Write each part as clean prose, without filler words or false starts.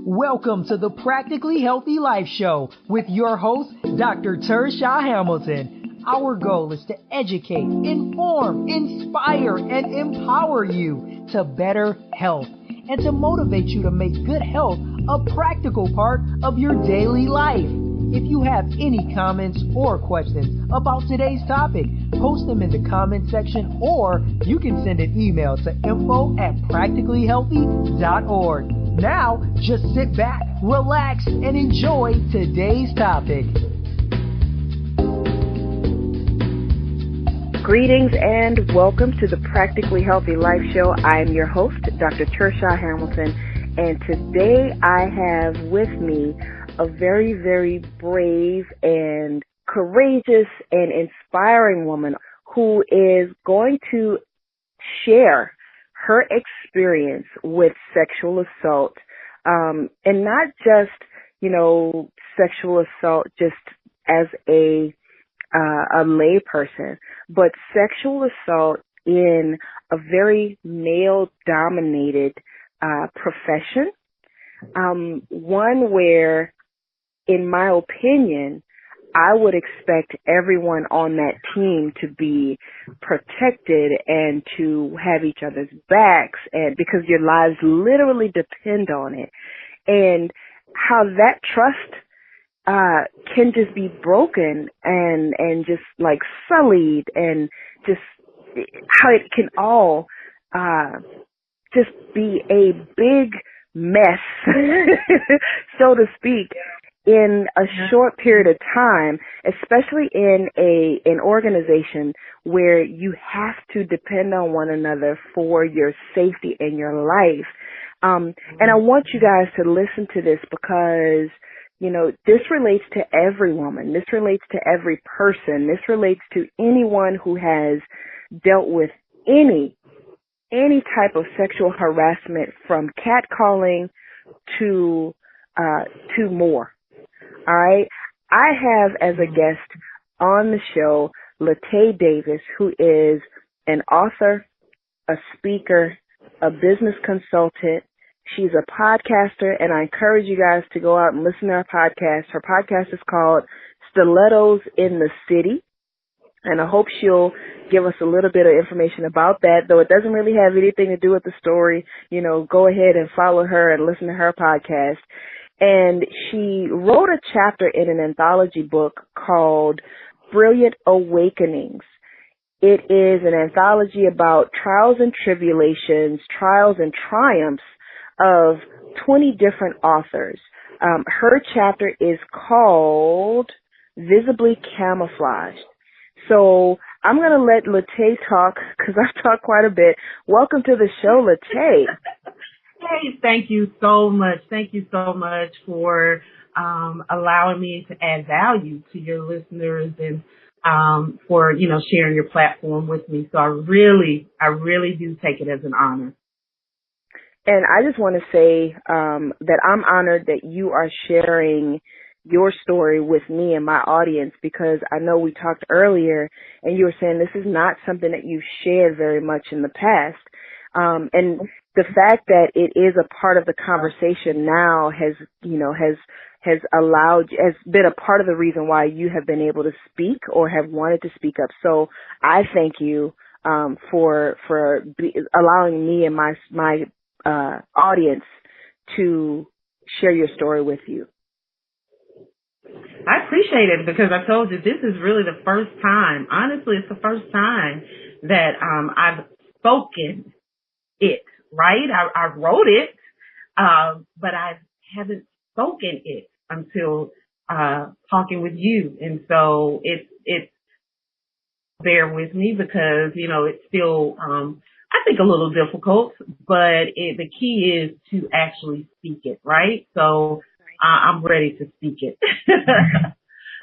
Welcome to the Practically Healthy Life Show with your host, DrTursha Hamilton. Our goal is to educate, inform, inspire, and empower you to better health and to motivate you to make good health a practical part of your daily life. If you have any comments or questions about today's topic, post them in the comment section, or you can send an email to info@practicallyhealthy.org. Now, just sit back, relax, and enjoy today's topic. Greetings and welcome to the Practically Healthy Life Show. I am your host, DrTursha Hamilton, and today I have with me a very, very brave and courageous and inspiring woman who is going to share her experience with sexual assault, and not just, sexual assault just as a lay person, but sexual assault in a very male-dominated profession, one where, in my opinion, I would expect everyone on that team to be protected and to have each other's backs, and because your lives literally depend on it, and how that trust can just be broken and just like sullied, and just how it can all just be a big mess, so to speak, in a short period of time, especially in an organization where you have to depend on one another for your safety and your life. And I want you guys to listen to this because, this relates to every woman. This relates to every person. This relates to anyone who has dealt with any type of sexual harassment, from catcalling to more. All right. I have as a guest on the show LaTaye Davis, who is an author, a speaker, a business consultant. She's a podcaster, and I encourage you guys to go out and listen to her podcast. Her podcast is called Stilettos in the City, and I hope she'll give us a little bit of information about that, though it doesn't really have anything to do with the story. Go ahead and follow her and listen to her podcast. And she wrote a chapter in an anthology book called Brilliant Awakenings. It is an anthology about trials and tribulations, trials and triumphs of 20 different authors. Her chapter is called Visibly Camouflaged. So I'm going to let LaTaye talk because I've talked quite a bit. Welcome to the show, LaTaye. Hey, thank you so much. Thank you so much for allowing me to add value to your listeners and for, sharing your platform with me. So I really do take it as an honor. And I just want to say that I'm honored that you are sharing your story with me and my audience, because I know we talked earlier and you were saying this is not something that you've shared very much in the past. And the fact that it is a part of the conversation now has been a part of the reason why you have been able to speak or have wanted to speak up. So I thank you for allowing me and my audience to share your story with you. I appreciate it, because I told you this is really the first time. Honestly, it's the first time that I've spoken it. Right? I wrote it, but I haven't spoken it until talking with you. And so it's bear with me, because, it's still, I think, a little difficult, but the key is to actually speak it, right? So I'm ready to speak it.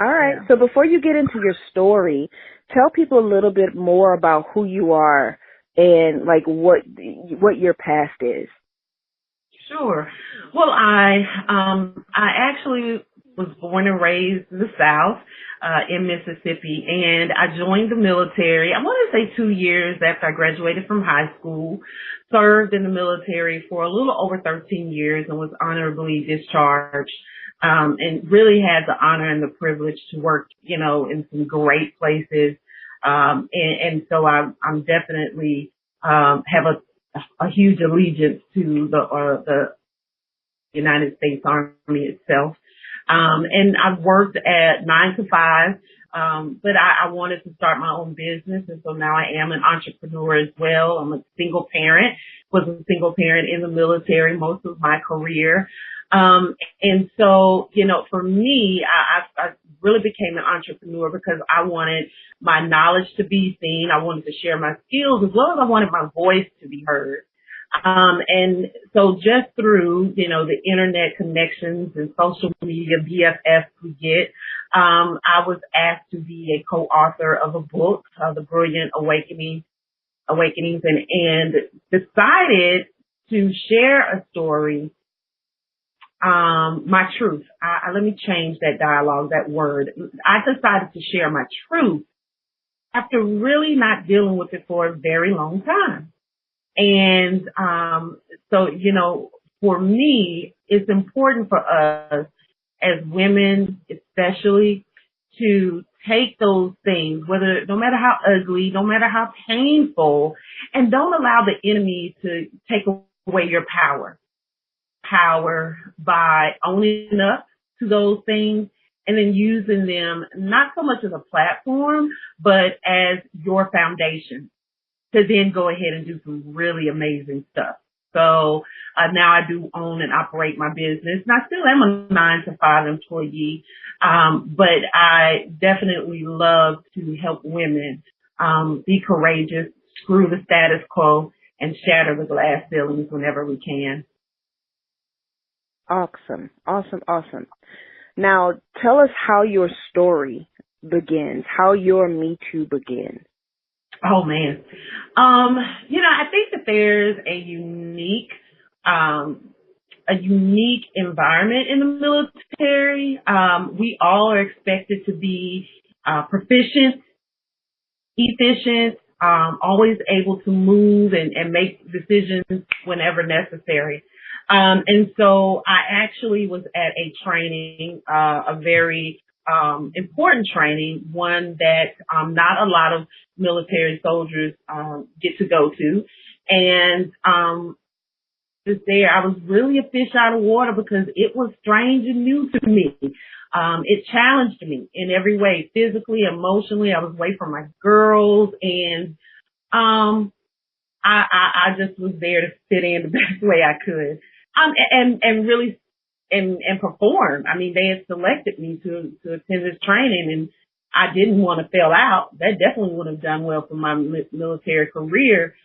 All right. Yeah. So before you get into your story, tell people a little bit more about who you are and like what your past is. Sure. Well, I actually was born and raised in the South, in Mississippi, and I joined the military. I want to say 2 years after I graduated from high school, served in the military for a little over 13 years and was honorably discharged. And really had the honor and the privilege to work, in some great places. And so I'm definitely, have a huge allegiance to the United States Army itself. And I've worked at 9 to 5, but I wanted to start my own business. And so now I am an entrepreneur as well. I'm a single parent, was a single parent in the military most of my career. And so, for me, I really became an entrepreneur because I wanted my knowledge to be seen. I wanted to share my skills as well as I wanted my voice to be heard. And so just through, the internet connections and social media BFFs we get, I was asked to be a co-author of a book, The Brilliant Awakenings, and decided to share a story, my truth. Let me change that dialogue, that word. I decided to share my truth after really not dealing with it for a very long time. And, so, for me, it's important for us as women, especially, to take those things, no matter how ugly, no matter how painful, and don't allow the enemy to take away your power by owning up to those things and then using them not so much as a platform, but as your foundation to then go ahead and do some really amazing stuff. So now I do own and operate my business, and I still am a 9 to 5 employee, but I definitely love to help women be courageous, screw the status quo, and shatter the glass ceilings whenever we can. Awesome. Now, tell us how your story begins, how your Me Too begins. Oh man. I think that there's a unique environment in the military. We all are expected to be proficient, efficient, always able to move and make decisions whenever necessary. And so I actually was at a training, a very important training, one that not a lot of military soldiers get to go to. And just there, I was really a fish out of water because it was strange and new to me. It challenged me in every way, physically, emotionally. I was away from my girls, and I just was there to fit in the best way I could, and really and perform. I mean, they had selected me to attend this training, and I didn't want to fail out. That definitely would have done well for my military career.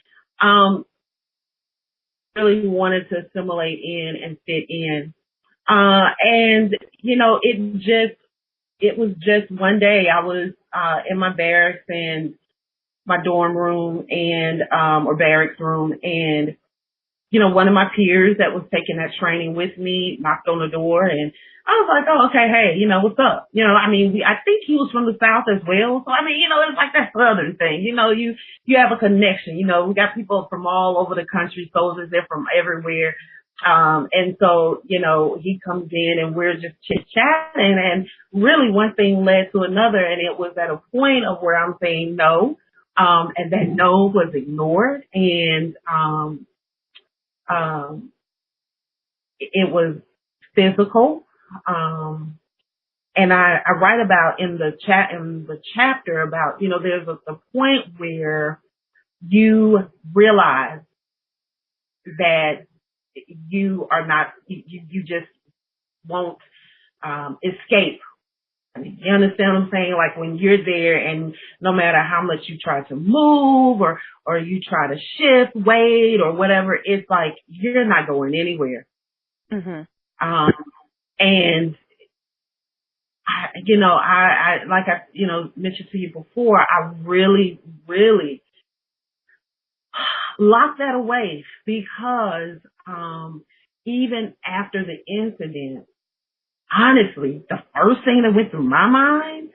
Really wanted to assimilate in and fit in. And, it was just one day I was, in my barracks and my dorm room and, or barracks room, and, one of my peers that was taking that training with me knocked on the door, and I was like, oh, okay, hey, what's up? I think he was from the South as well. So, it's like that Southern thing. You have a connection. We got people from all over the country, soldiers, they're from everywhere. And so, he comes in and we're just chit-chatting, and really one thing led to another, and it was at a point of where I'm saying no, and that no was ignored, and it was physical. And I write about in the chapter about, there's a point where you realize that you are not, you just won't, escape. I mean, you understand what I'm saying? Like when you're there, and no matter how much you try to move or you try to shift weight or whatever, it's like you're not going anywhere. Mm-hmm. And I like I mentioned to you before, I really, really locked that away because even after the incident, honestly, the first thing that went through my mind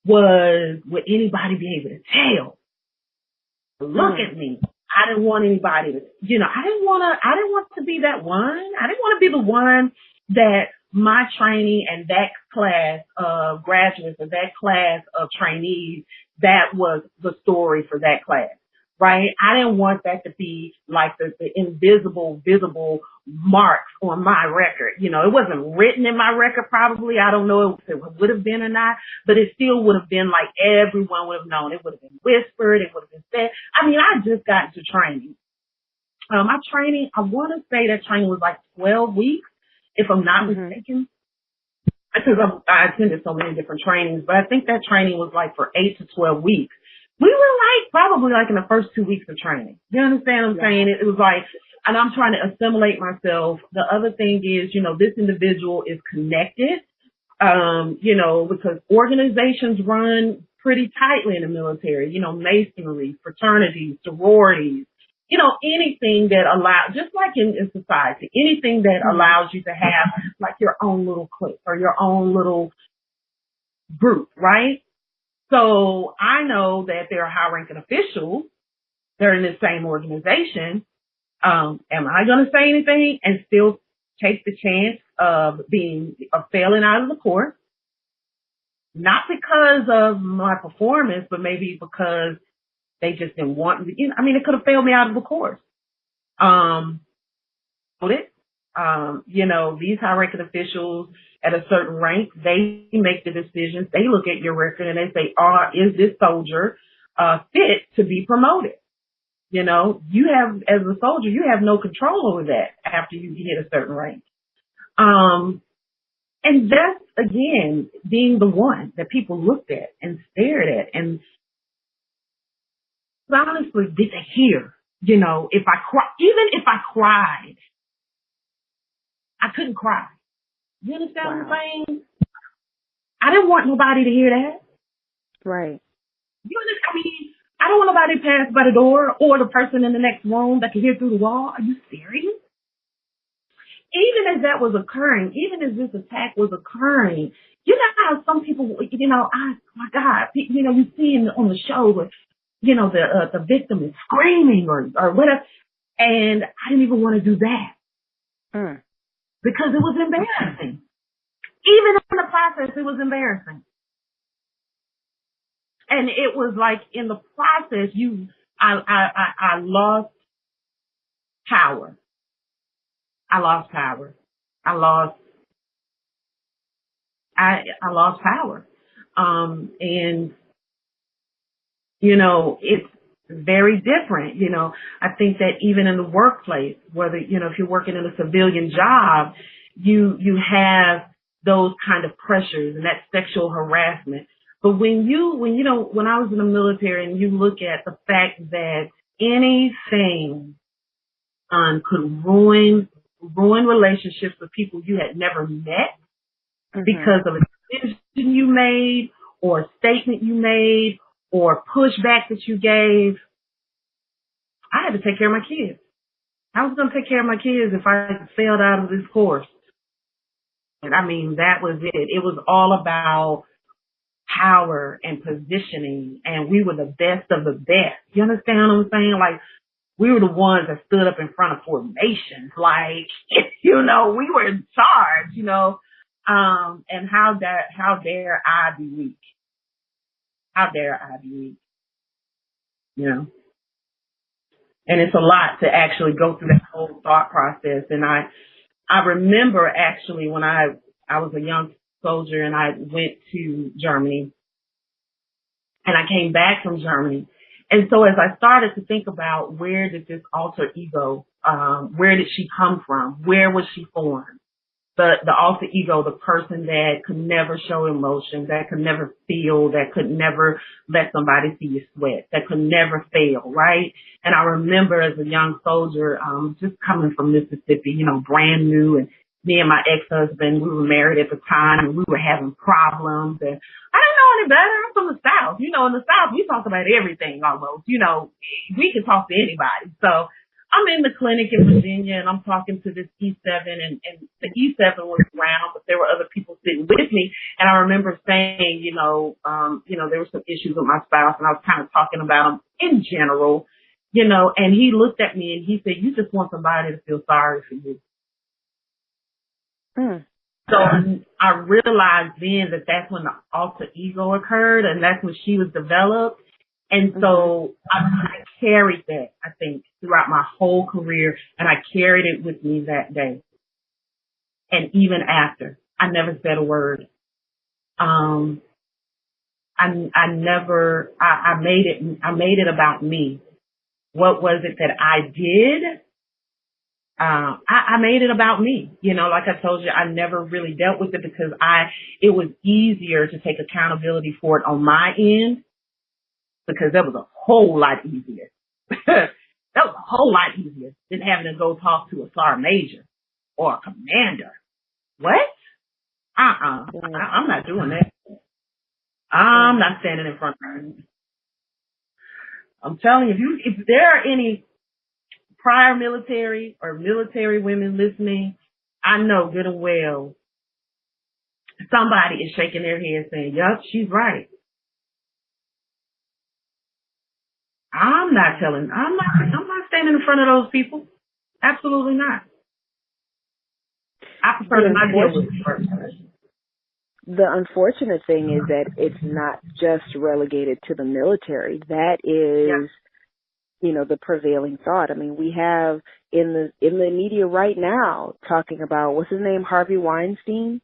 was, would anybody be able to tell? Look at me. I didn't want anybody to, I didn't want to be that one. I didn't want to be the one that my trainee and that class of graduates or that class of trainees, that was the story for that class, right? I didn't want that to be like the invisible, visible marks on my record. It wasn't written in my record probably. I don't know if it would have been or not, but it still would have been like everyone would have known. It would have been whispered. It would have been said. I mean, I just got into training. My training, I want to say that training was like 12 weeks, if I'm not mistaken. Because I attended so many different trainings, but I think that training was like for 8 to 12 weeks. We were like probably like in the first 2 weeks of training. You understand what I'm saying? It was like, and I'm trying to assimilate myself. The other thing is, this individual is connected, because organizations run pretty tightly in the military, masonry, fraternities, sororities, anything that allows, just like in society, anything that allows you to have like your own little clique or your own little group, right? So I know that there are high-ranking officials that are in the same organization. Am I going to say anything and still take the chance of failing out of the course? Not because of my performance, but maybe because they just didn't want me. It could have failed me out of the course. These high-ranking officials at a certain rank, they make the decisions. They look at your record and they say, is this soldier fit to be promoted? You have, as a soldier, you have no control over that after you hit a certain rank. And that's, again, being the one that people looked at and stared at. And honestly, did they hear? If I cry, even if I cried, I couldn't cry. You understand what I'm saying? I didn't want nobody to hear that. Right. I don't want nobody to pass by the door or the person in the next room that can hear through the wall. Are you serious? Even as that was occurring, even as this attack was occurring, you know how some people, my God, you see on the show where, the victim is screaming or whatever. And I didn't even want to do that. Because it was embarrassing. Even in the process, it was embarrassing. And it was like in the process, I lost power. I lost power. I lost power. And, it's very different. I think that even in the workplace, whether, if you're working in a civilian job, you have those kind of pressures and that sexual harassment. But when I was in the military and you look at the fact that anything could ruin relationships with people you had never met because of a decision you made or a statement you made or pushback that you gave, I had to take care of my kids. I was going to take care of my kids if I failed out of this course. And that was it. It was all about power and positioning, and we were the best of the best. You understand what I'm saying? Like, we were the ones that stood up in front of formations. Like, we were in charge, and how dare I be weak? How dare I be weak? And it's a lot to actually go through that whole thought process. And I remember actually when I was a young soldier and I went to Germany and I came back from Germany. And so as I started to think about where did this alter ego, where did she come from? Where was she formed? The alter ego, the person that could never show emotion, that could never feel, that could never let somebody see you sweat, that could never fail, right? And I remember as a young soldier, just coming from Mississippi, brand new, and me and my ex-husband, we were married at the time and we were having problems, and I didn't know any better. I'm from the South. In the South, we talk about everything almost. We can talk to anybody. So I'm in the clinic in Virginia, and I'm talking to this E7, and the E7 was around, but there were other people sitting with me. And I remember saying, there were some issues with my spouse, and I was kind of talking about them in general, and he looked at me and he said, "You just want somebody to feel sorry for you." So I realized then that that's when the alter ego occurred, and that's when she was developed. And so I carried that, I think, throughout my whole career, and I carried it with me that day. And even after, I never said a word. I made it about me. What was it that I did? I made it about me. Like I told you, I never really dealt with it because it was easier to take accountability for it on my end, because that was a whole lot easier. That was a whole lot easier than having to go talk to a sergeant major or a commander. What? I'm not doing that. I'm not standing in front of her. I'm telling you, if there are any prior military or military women listening, I know good and well somebody is shaking their head saying, "Yup, she's right." I'm not standing in front of those people. Absolutely not. I prefer to not deal with the first person. The unfortunate thing is that it's not just relegated to the military. That is, the prevailing thought. I mean, we have in the media right now talking about, what's his name, Harvey Weinstein,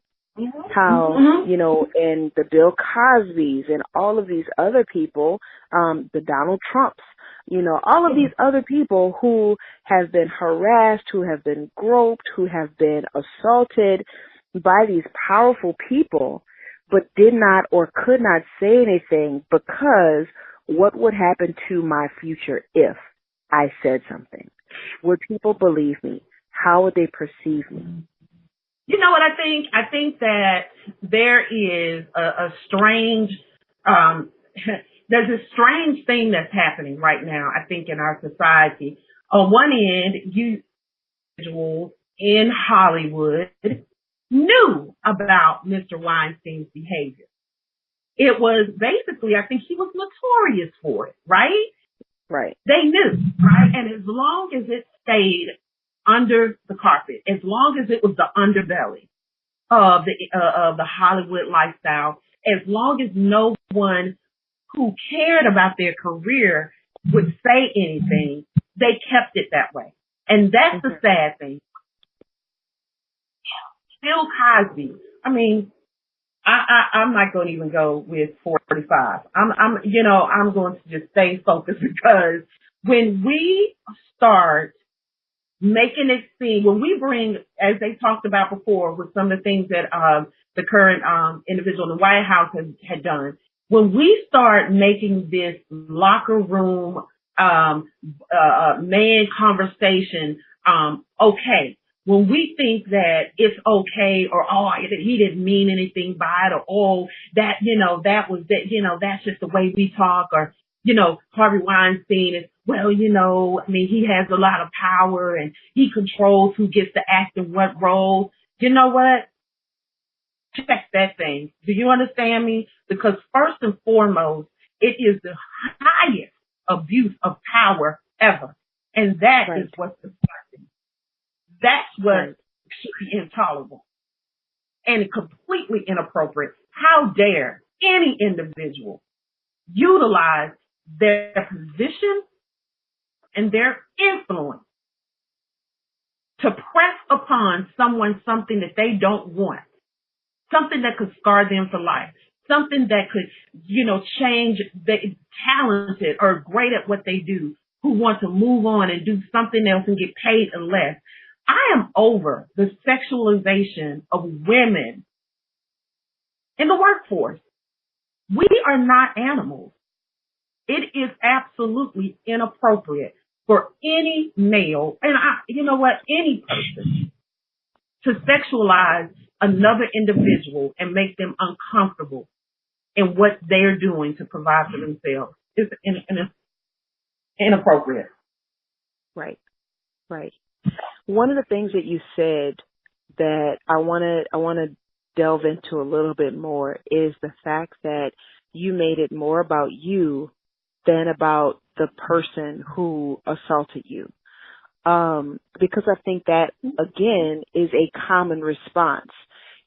how, and the Bill Cosbys and all of these other people, the Donald Trumps, all of these other people who have been harassed, who have been groped, who have been assaulted by these powerful people, but did not or could not say anything because what would happen to my future if I said something? Would people believe me? How would they perceive me? You know what I think? I think that there is a strange, there's a strange thing that's happening right now, I think, in our society. On one end, individuals in Hollywood knew about Mr. Weinstein's behavior. It was basically, I think he was notorious for it, right? Right. They knew, right? And as long as it stayed under the carpet, as long as it was the underbelly of the Hollywood lifestyle, as long as no one who cared about their career would say anything, they kept it that way. And that's the sad thing. Bill Cosby, I mean, I'm not going to even go with 45. I'm going to just stay focused, because when we start making it seem, when we bring, as they talked about before with some of the things that the current individual in the White House had done, when we start making this locker room man conversation okay, when we think that it's okay, or he didn't mean anything by it, or that that was that that's just the way we talk, or Harvey Weinstein is, well, I mean, he has a lot of power and he controls who gets to act in what role. You know what? Check that thing. Do you understand me? Because first and foremost, it is the highest abuse of power ever. And that is what's disgusting. That's what should be intolerable and completely inappropriate. How dare any individual utilize their position and their influence to press upon someone something that they don't want, something that could scar them for life, something that could, change the talented or great at what they do, who want to move on and do something else and get paid less. I am over the sexualization of women in the workforce. We are not animals. It is absolutely inappropriate for any male, and any person, to sexualize another individual and make them uncomfortable in what they're doing to provide for themselves. It's inappropriate. Right. Right. One of the things that you said that I want to delve into a little bit more is the fact that you made it more about you than about the person who assaulted you. Because I think that, again, is a common response.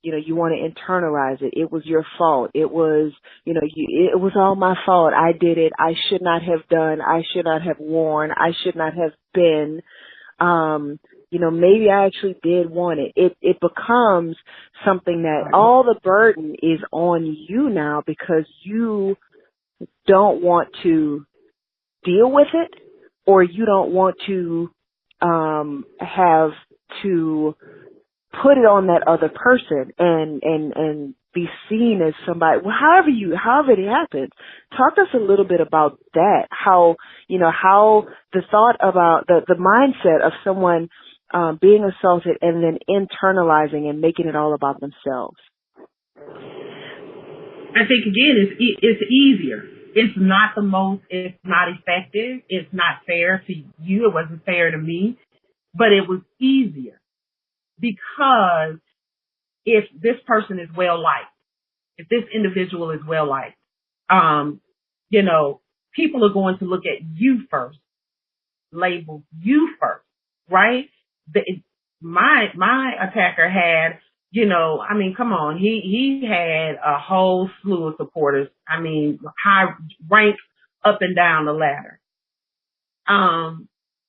You know, you want to internalize it. It was your fault. It was, it was all my fault. I did it. I should not have done. I should not have worn. I should not have been. Maybe I actually did want it. It becomes something that all the burden is on you now because you don't want to deal with it, or you don't want to have to put it on that other person and be seen as somebody. Well, however it happens. Talk to us a little bit about that. How the thought about the mindset of someone being assaulted and then internalizing and making it all about themselves. I think again, it's easier. It's not the most. It's not effective. It's not fair to you. It wasn't fair to me, but it was easier because if this person is well liked, if this individual is well liked, people are going to look at you first, label you first, right? My attacker had, come on, he had a whole slew of supporters. I mean, high rank up and down the ladder.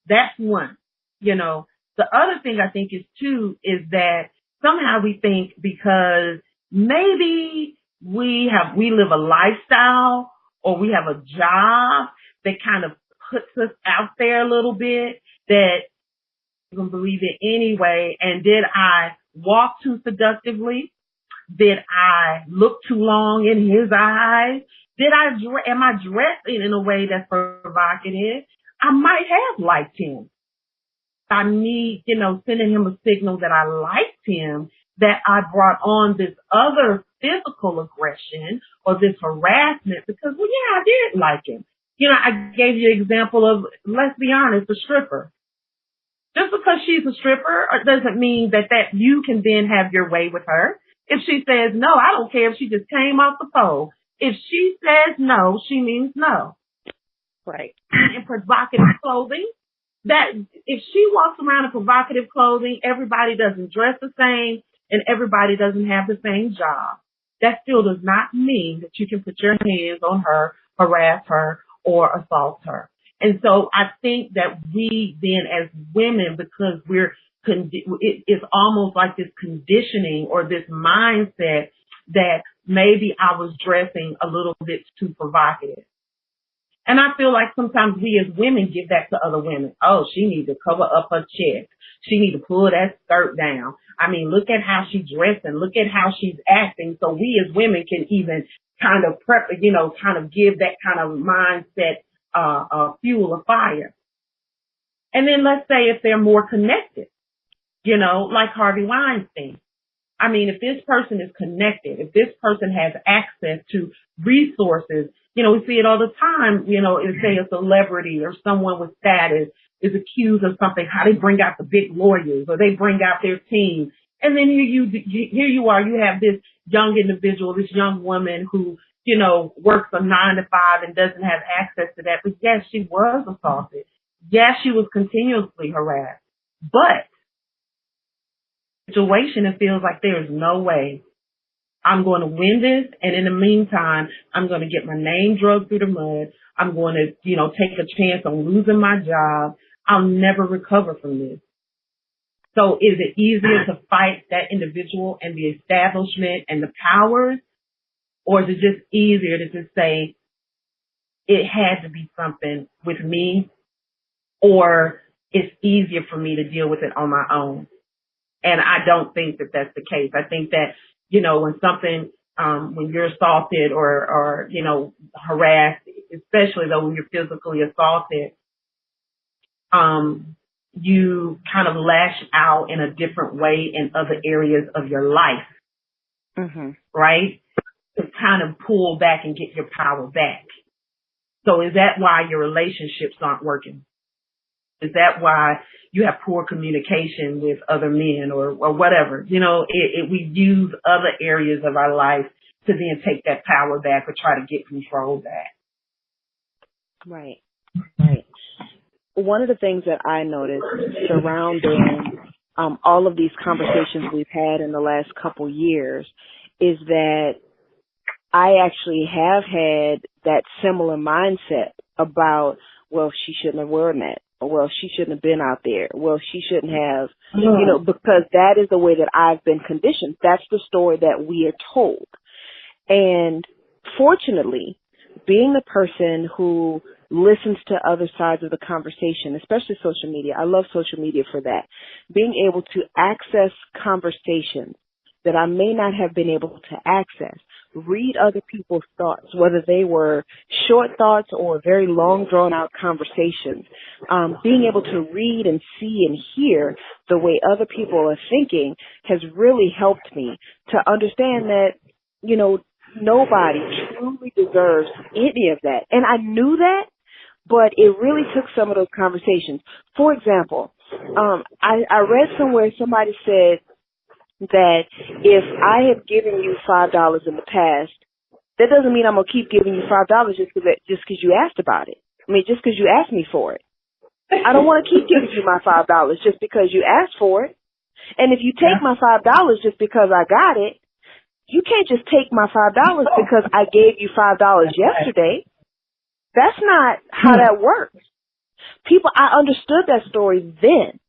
That's one. The other thing I think is too is that somehow we think because maybe we live a lifestyle or we have a job that kind of puts us out there a little bit that you can believe it anyway. And did I walk too seductively? Did I look too long in his eyes? Am I dressing in a way that's provocative? I might have liked him. I need, sending him a signal that I liked him, that I brought on this other physical aggression or this harassment because, I did like him. I gave you an example of, let's be honest, a stripper. Just because she's a stripper doesn't mean that you can then have your way with her. If she says no, I don't care if she just came off the pole. If she says no, she means no. Right. In provocative clothing, that if she walks around in provocative clothing, everybody doesn't dress the same and everybody doesn't have the same job. That still does not mean that you can put your hands on her, harass her, or assault her. And so I think that we then as women, because it's almost like this conditioning or this mindset that maybe I was dressing a little bit too provocative. And I feel like sometimes we as women give that to other women. Oh, she needs to cover up her chest. She needs to pull that skirt down. I mean, look at how she's dressing. Look at how she's acting. So we as women can even kind of kind of give that kind of mindset fuel a fire. And then let's say if they're more connected, like Harvey Weinstein. I mean, if this person is connected, if this person has access to resources, we see it all the time, if say a celebrity or someone with status is accused of something, how they bring out the big lawyers or they bring out their team. And then here you are, you have this young individual, this young woman who, works a 9 to 5 and doesn't have access to that. But yes, she was assaulted. Yes, she was continuously harassed. But situation, it feels like there is no way I'm going to win this. And in the meantime, I'm going to get my name dragged through the mud. I'm going to, take a chance on losing my job. I'll never recover from this. So is it easier to fight that individual and the establishment and the powers? Or is it just easier to just say it had to be something with me, or it's easier for me to deal with it on my own? And I don't think that that's the case. I think that, when something, when you're assaulted or, harassed, especially though when you're physically assaulted, you kind of lash out in a different way in other areas of your life, right? To kind of pull back and get your power back. So is that why your relationships aren't working? Is that why you have poor communication with other men or whatever? You know, we use other areas of our life to then take that power back or try to get control back. Right. Right. One of the things that I noticed surrounding all of these conversations we've had in the last couple years is that I actually have had that similar mindset about, well, she shouldn't have worn that. Or, well, she shouldn't have been out there. Well, she shouldn't have, you know, because that is the way that I've been conditioned. That's the story that we are told. And fortunately, being the person who listens to other sides of the conversation, especially social media, I love social media for that, being able to access conversations that I may not have been able to access, read other people's thoughts, whether they were short thoughts or very long, drawn-out conversations, being able to read and see and hear the way other people are thinking has really helped me to understand that, you know, nobody truly deserves any of that. And I knew that, but it really took some of those conversations. For example, I read somewhere somebody said that if I have given you $5 in the past, that doesn't mean I'm going to keep giving you $5 just because you asked about it. I mean, just because you asked me for it. I don't want to keep giving you my $5 just because you asked for it. And if you take my $5 just because I got it, you can't just take my $5 because I gave you $5 yesterday. That's not how that works. I understood that story then.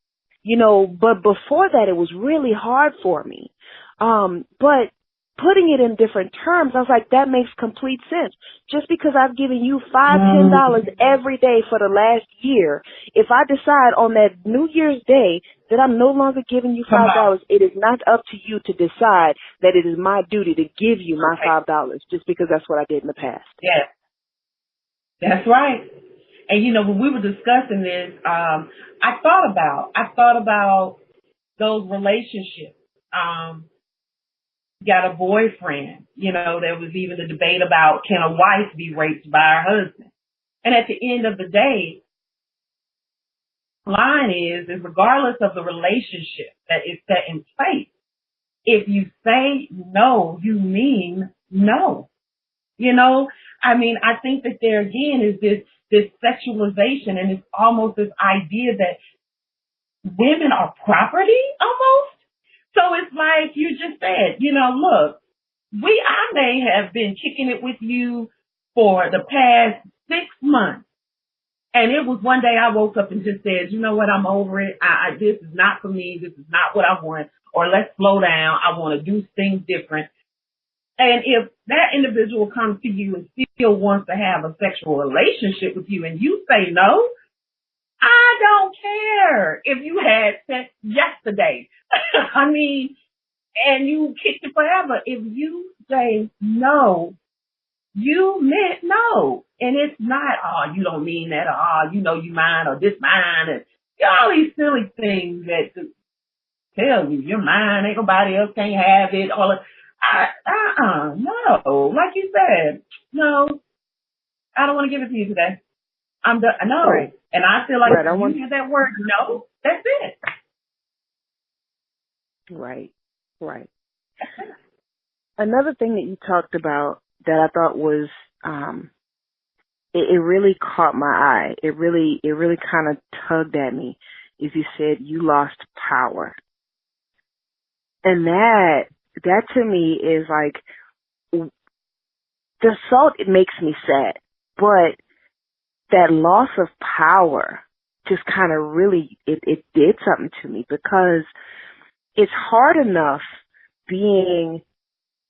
You know, but before that, it was really hard for me. But putting it in different terms, I was like, that makes complete sense. Just because I've given you $5, $10 every day for the last year, if I decide on that New Year's Day that I'm no longer giving you $5, it is not up to you to decide that it is my duty to give you my $5 just because that's what I did in the past. Yes, that's right. And, you know, when we were discussing this, I thought about those relationships. Got a boyfriend, you know, there was even a debate about can a wife be raped by her husband? And at the end of the day, the line is regardless of the relationship that is set in place, if you say no, you mean no. You know, I mean, I think that there again is this sexualization, and it's almost this idea that women are property almost. So it's like you just said, you know, look, I may have been kicking it with you for the past 6 months. And it was one day I woke up and just said, you know what, I'm over it. This is not for me. This is not what I want. Or let's slow down. I want to do things different. And if that individual comes to you and still wants to have a sexual relationship with you and you say no, I don't care if you had sex yesterday. I mean, and you kicked it forever. If you say no, you meant no. And it's not, oh, you don't mean that, or oh, you know you mine, or this mine, and all these silly things that tell you you're mine, ain't nobody else can't have it, all no. Like you said, no, I don't want to give it to you today. I'm done. No. Right. And I feel like when you hear that word no, that's it. Right. Right. Another thing that you talked about that I thought was, it really caught my eye. It really kind of tugged at me. Is you said you lost power. And that to me is like, the assault, it makes me sad, but that loss of power just kind of really, it did something to me, because it's hard enough being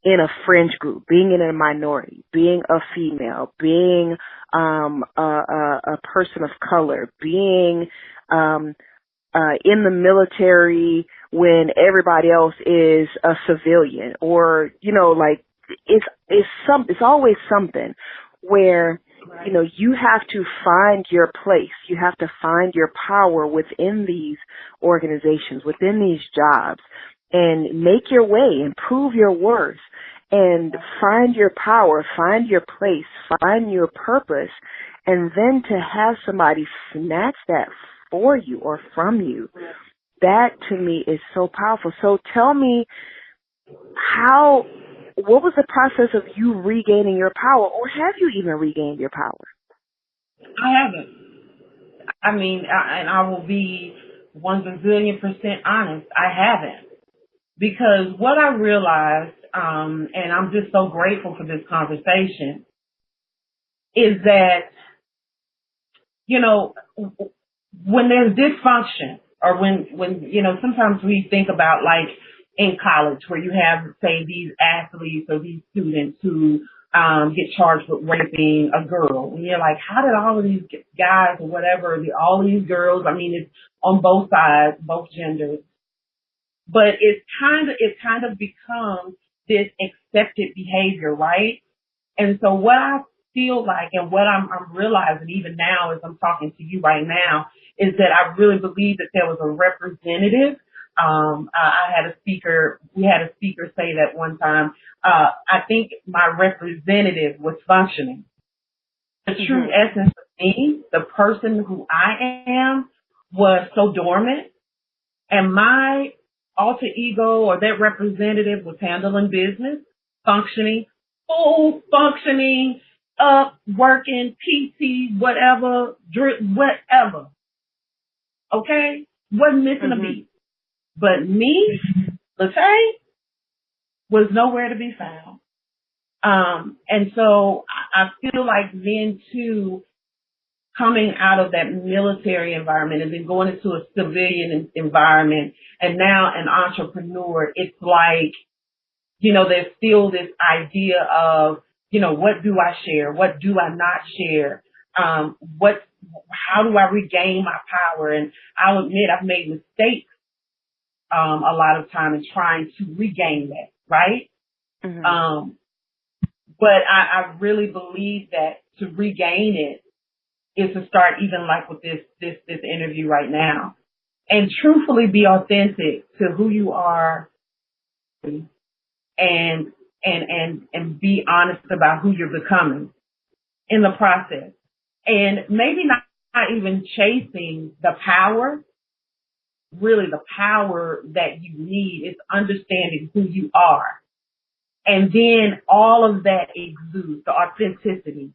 in a fringe group, being in a minority, being a female, being a person of color, being in the military when everybody else is a civilian, or, you know, like it's always something where, you know, you have to find your place. You have to find your power within these organizations, within these jobs, and make your way and prove your worth and find your power, find your place, find your purpose, and then to have somebody snatch that for you or from you. That to me is so powerful. So tell me what was the process of you regaining your power, or have you even regained your power? I haven't. I mean, and I will be 1,000,000,000% honest, I haven't. Because what I realized, and I'm just so grateful for this conversation, is that, when there's dysfunction, or when sometimes we think about, like, in college where you have, say, these athletes or these students who get charged with raping a girl. And you're like, how did all of these guys or whatever, all these girls, I mean, it's on both sides, both genders. But it kind of becomes this accepted behavior, right? And so what I feel like, and what I'm realizing even now as I'm talking to you right now, is that I really believe that there was a representative. We had a speaker say that one time. I think my representative was functioning. The true essence of me, the person who I am, was so dormant, and my alter ego or that representative was handling business, functioning, full functioning, up, working, PT, whatever, whatever. Okay? Wasn't missing a beat. But me, LaTaye, was nowhere to be found. And so I feel like then too, coming out of that military environment and then going into a civilian environment and now an entrepreneur, it's like, there's still this idea of, what do I share? What do I not share? How do I regain my power? And I'll admit I've made mistakes a lot of time in trying to regain that, right? But I really believe that to regain it is to start even like with this interview right now, and truthfully be authentic to who you are, and be honest about who you're becoming in the process, and maybe not even chasing the power. Really, the power that you need is understanding who you are. And then all of that exudes the authenticity,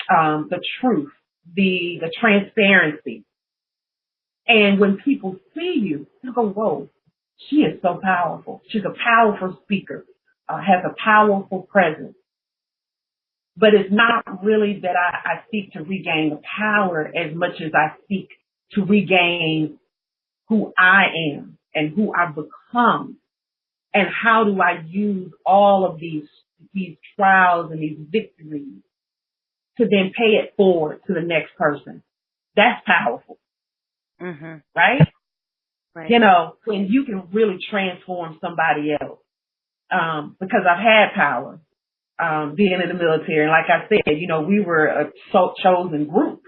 the truth, the transparency. And when people see you, they'll go, whoa, she is so powerful. She's a powerful speaker, has a powerful presence. But it's not really that I seek to regain the power as much as I seek to regain who I am and who I've become, and how do I use all of these trials and these victories to then pay it forward to the next person. That's powerful, right? When you can really transform somebody else. Because I've had power being in the military, and like I said, we were a chosen group.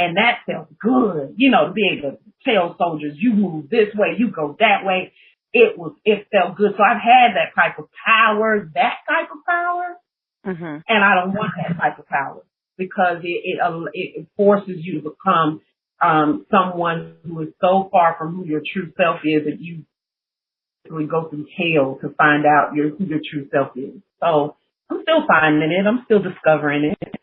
And that felt good, to be able to tell soldiers, you move this way, you go that way. It felt good. So I've had that type of power, and I don't want that type of power, because it forces you to become someone who is so far from who your true self is that you really go through hell to find out who your true self is. So I'm still finding it. I'm still discovering it.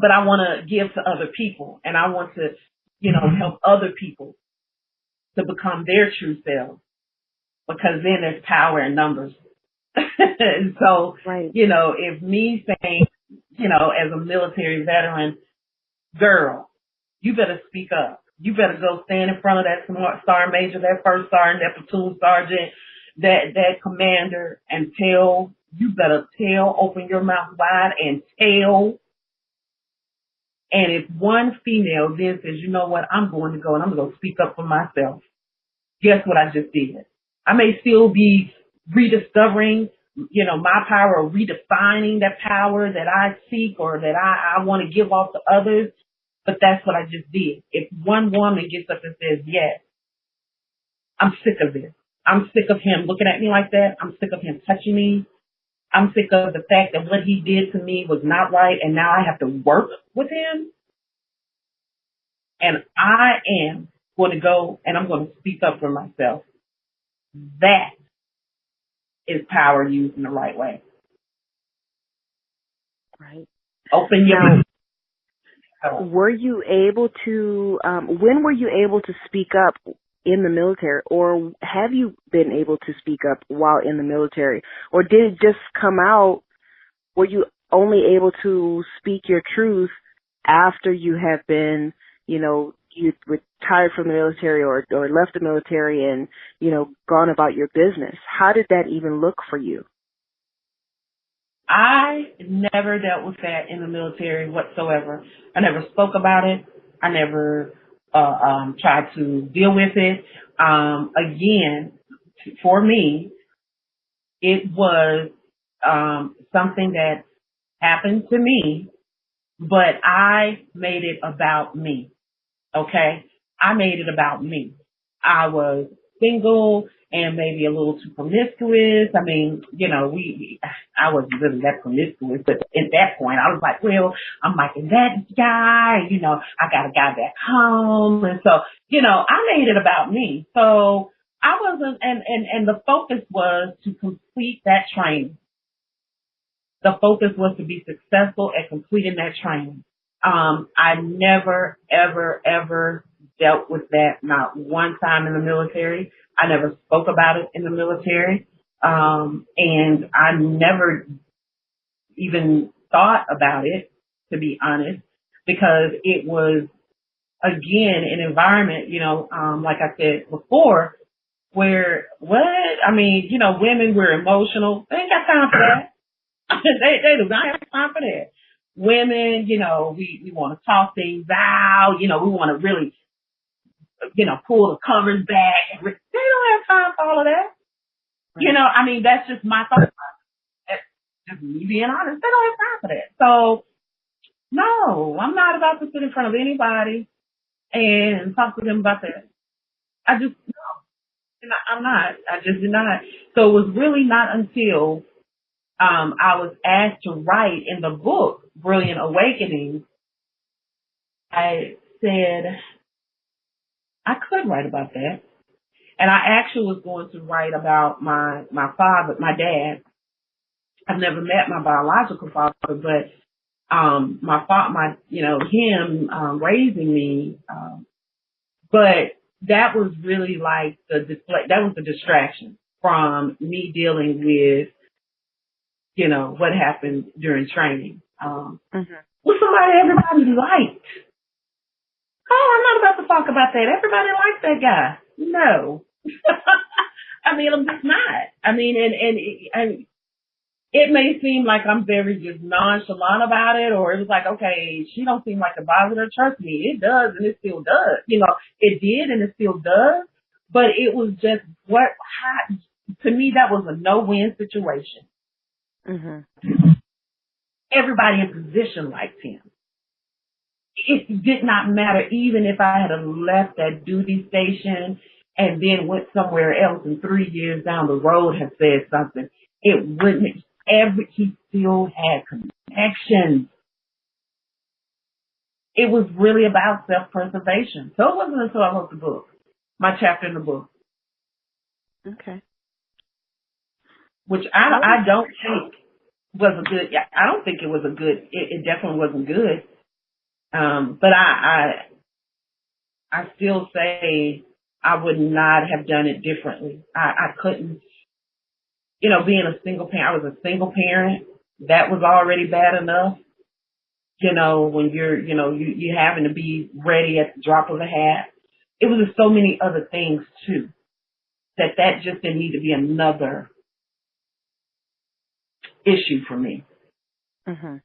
But I want to give to other people, and I want to, help other people to become their true selves, because then there's power in numbers. And so, if me saying, as a military veteran, girl, you better speak up. You better go stand in front of that sergeant major, that first sergeant, that platoon sergeant, that commander, and open your mouth wide and tell. And if one female then says, you know what, I'm going to go and I'm going to speak up for myself, guess what I just did? I may still be rediscovering, my power, or redefining that power that I seek or that I want to give off to others, but that's what I just did. If one woman gets up and says, yes, I'm sick of this. I'm sick of him looking at me like that. I'm sick of him touching me. I'm sick of the fact that what he did to me was not right, and now I have to work with him. And I am going to go and I'm going to speak up for myself. That is power used in the right way. Right. Open your mouth. Were you able to, when were you able to speak up in the military, or have you been able to speak up while in the military, or did it just come out? Were you only able to speak your truth after you have been, you retired from the military or left the military and, gone about your business? How did that even look for you? I never dealt with that in the military whatsoever. I never spoke about it. I never tried to deal with it. Again, for me, it was something that happened to me, but I made it about me. Okay? I made it about me. I was single and maybe a little too promiscuous. I mean, I wasn't really that promiscuous, but at that point I was like, well, I'm liking that guy, I got a guy back home. And so, I made it about me. So I wasn't, and the focus was to complete that training. The focus was to be successful at completing that training. I never, ever, ever dealt with that, not one time in the military. I never spoke about it in the military. And I never even thought about it, to be honest, because it was, again, an environment, like I said before, where women were emotional. They ain't got time for that. they do not have time for that. Women, we want to talk things out. We want to really, pull the covers back. They don't have time for all of that. Right. That's just my thought. That's just me being honest. They don't have time for that. So, no, I'm not about to sit in front of anybody and talk to them about that. I'm not. I just did not. So it was really not until I was asked to write in the book, Brilliant Awakening, I said, I could write about that. And I actually was going to write about my father, my dad. I've never met my biological father, but him raising me. But that was really like that was the distraction from me dealing with, what happened during training. With somebody everybody liked. Oh, I'm not about to talk about that. Everybody liked that guy. No. I'm just not. And it may seem like I'm very just nonchalant about it, or it was like, okay, she don't seem like it bothered her. Trust me, it does, and it still does. It did, and it still does. But it was just to me, that was a no-win situation. Mm-hmm. Everybody in position liked him. It did not matter, even if I had left that duty station and then went somewhere else and 3 years down the road had said something. It wouldn't. He still had connections. It was really about self-preservation. So it wasn't until I wrote the book, my chapter in the book. Okay. Which I don't think was a good. I don't think it was a good. It definitely wasn't good. But I still say I would not have done it differently. I couldn't, being a single parent, I was a single parent. That was already bad enough. When you're, you having to be ready at the drop of a hat. It was just so many other things too, that just didn't need to be another issue for me. Mm-hmm.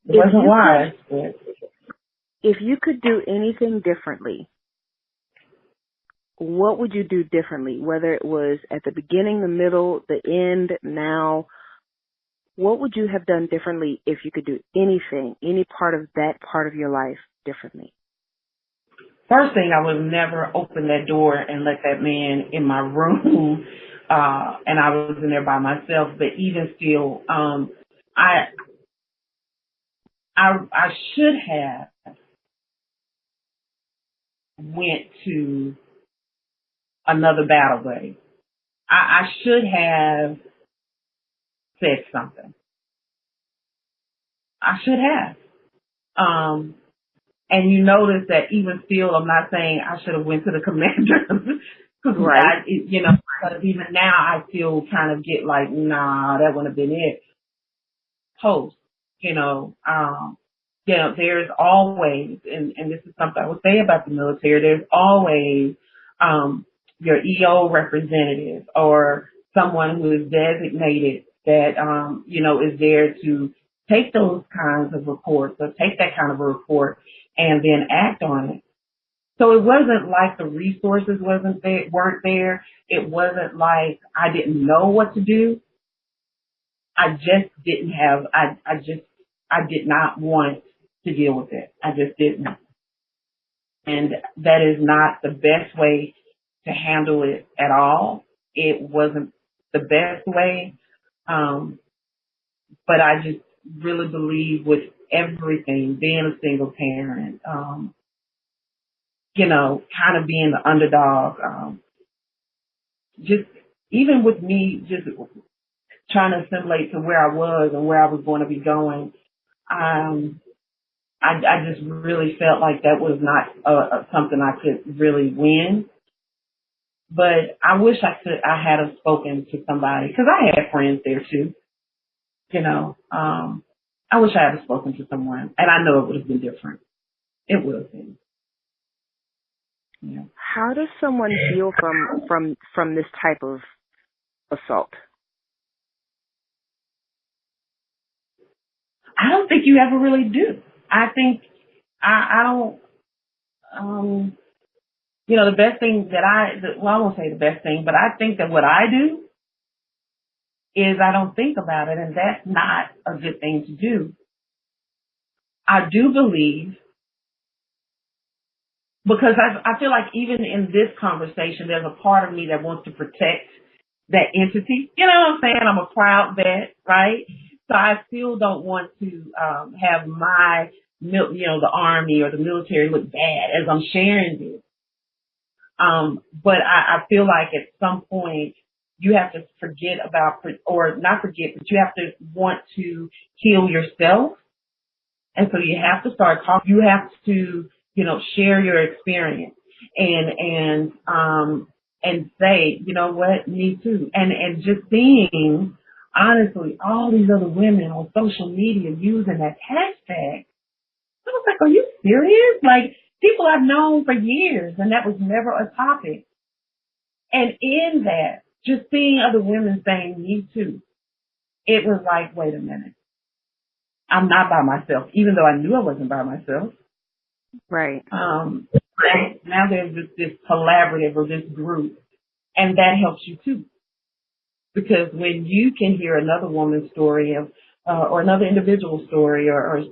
It wasn't wise, but if you could do anything differently, what would you do differently? Whether it was at the beginning, the middle, the end, now, what would you have done differently if you could do anything, any part of that part of your life differently? First thing, I would never open that door and let that man in my room, and I was in there by myself. But even still, I should have went to another battle grave. I should have said something. I should have. And you notice that even still, I'm not saying I should have went to the commander. Because Right. because even now I still kind of get like, nah, that wouldn't have been it. Post, there's always, and this is something I would say about the military, there's always, your EO representative or someone who is designated that, is there to take those kinds of reports or take that kind of a report and then act on it. So it wasn't like the resources weren't there. It wasn't like I didn't know what to do. I just didn't have, I did not want to deal with it. I just didn't. And that is not the best way to handle it at all. It wasn't the best way. But I just really believe with everything, being a single parent, kind of being the underdog, just even with me just trying to assimilate to where I was and where I was going to be going, I just really felt like that was not something I could really win. But I wish I had have spoken to somebody because I had friends there too. I wish I had have spoken to someone, and I know it would have been different. It would have been. Yeah. How does someone heal from this type of assault? I don't think you ever really do. I think I don't. The best thing that I won't say the best thing, but I think that what I do is I don't think about it, and that's not a good thing to do. I do believe, because I feel like even in this conversation, there's a part of me that wants to protect that entity. You know what I'm saying? I'm a proud vet, right? So I still don't want to have the Army or the military look bad as I'm sharing this. But I feel like at some point you have to forget about, or not forget, but you have to want to heal yourself. And so you have to start talking. You have to, share your experience and say, you know what, me too. And just seeing, honestly, all these other women on social media using that hashtag, I was like, are you serious? Like, people I've known for years, and that was never a topic. And in that, just seeing other women saying me too, it was like, wait a minute. I'm not by myself, even though I knew I wasn't by myself. Right. Now there's this collaborative or this group, and that helps you too. Because when you can hear another woman's story of, or another individual story, or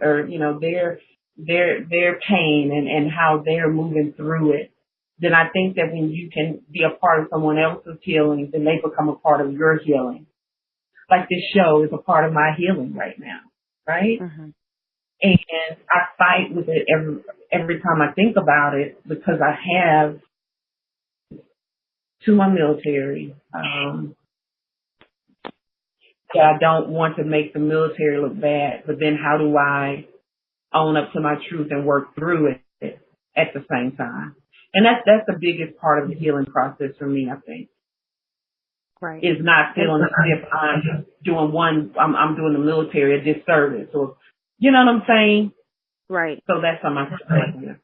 their pain and how they're moving through it, then I think that when you can be a part of someone else's healing, then they become a part of your healing. Like this show is a part of my healing right now, right? Mm-hmm. And I fight with it every time I think about it, because I have to my military. That I don't want to make the military look bad, but then how do I own up to my truth and work through it at the same time? And that's the biggest part of the healing process for me, I think. Right. Is not feeling as if I'm doing the military a disservice, or, you know what I'm saying? Right. So that's on my perspective.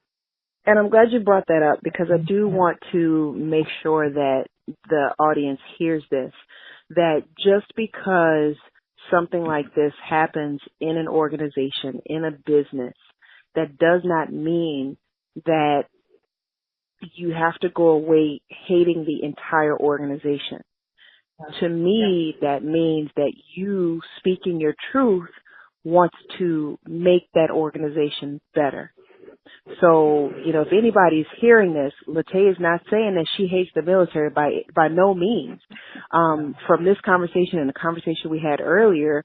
And I'm glad you brought that up, because I do want to make sure that the audience hears this, that just because something like this happens in an organization, in a business, that does not mean that you have to go away hating the entire organization. To me, that means that you, speaking your truth, wants to make that organization better. So, if anybody's hearing this, LaTaye is not saying that she hates the military by no means. From this conversation and the conversation we had earlier,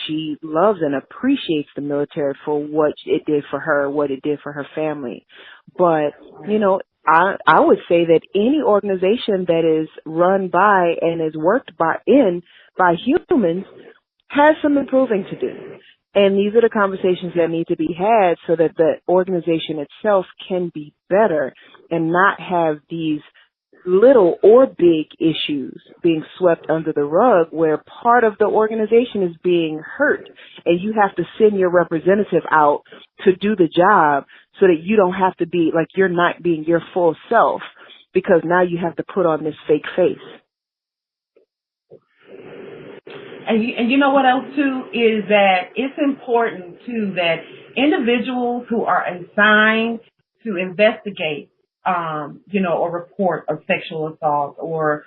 she loves and appreciates the military for what it did for her, what it did for her family. But, I would say that any organization that is run by and is worked by humans has some improving to do. And these are the conversations that need to be had so that the organization itself can be better and not have these little or big issues being swept under the rug where part of the organization is being hurt and you have to send your representative out to do the job so that you don't have to be like you're not being your full self because now you have to put on this fake face. And you know what else, too, is that it's important, too, that individuals who are assigned to investigate, or report of sexual assault or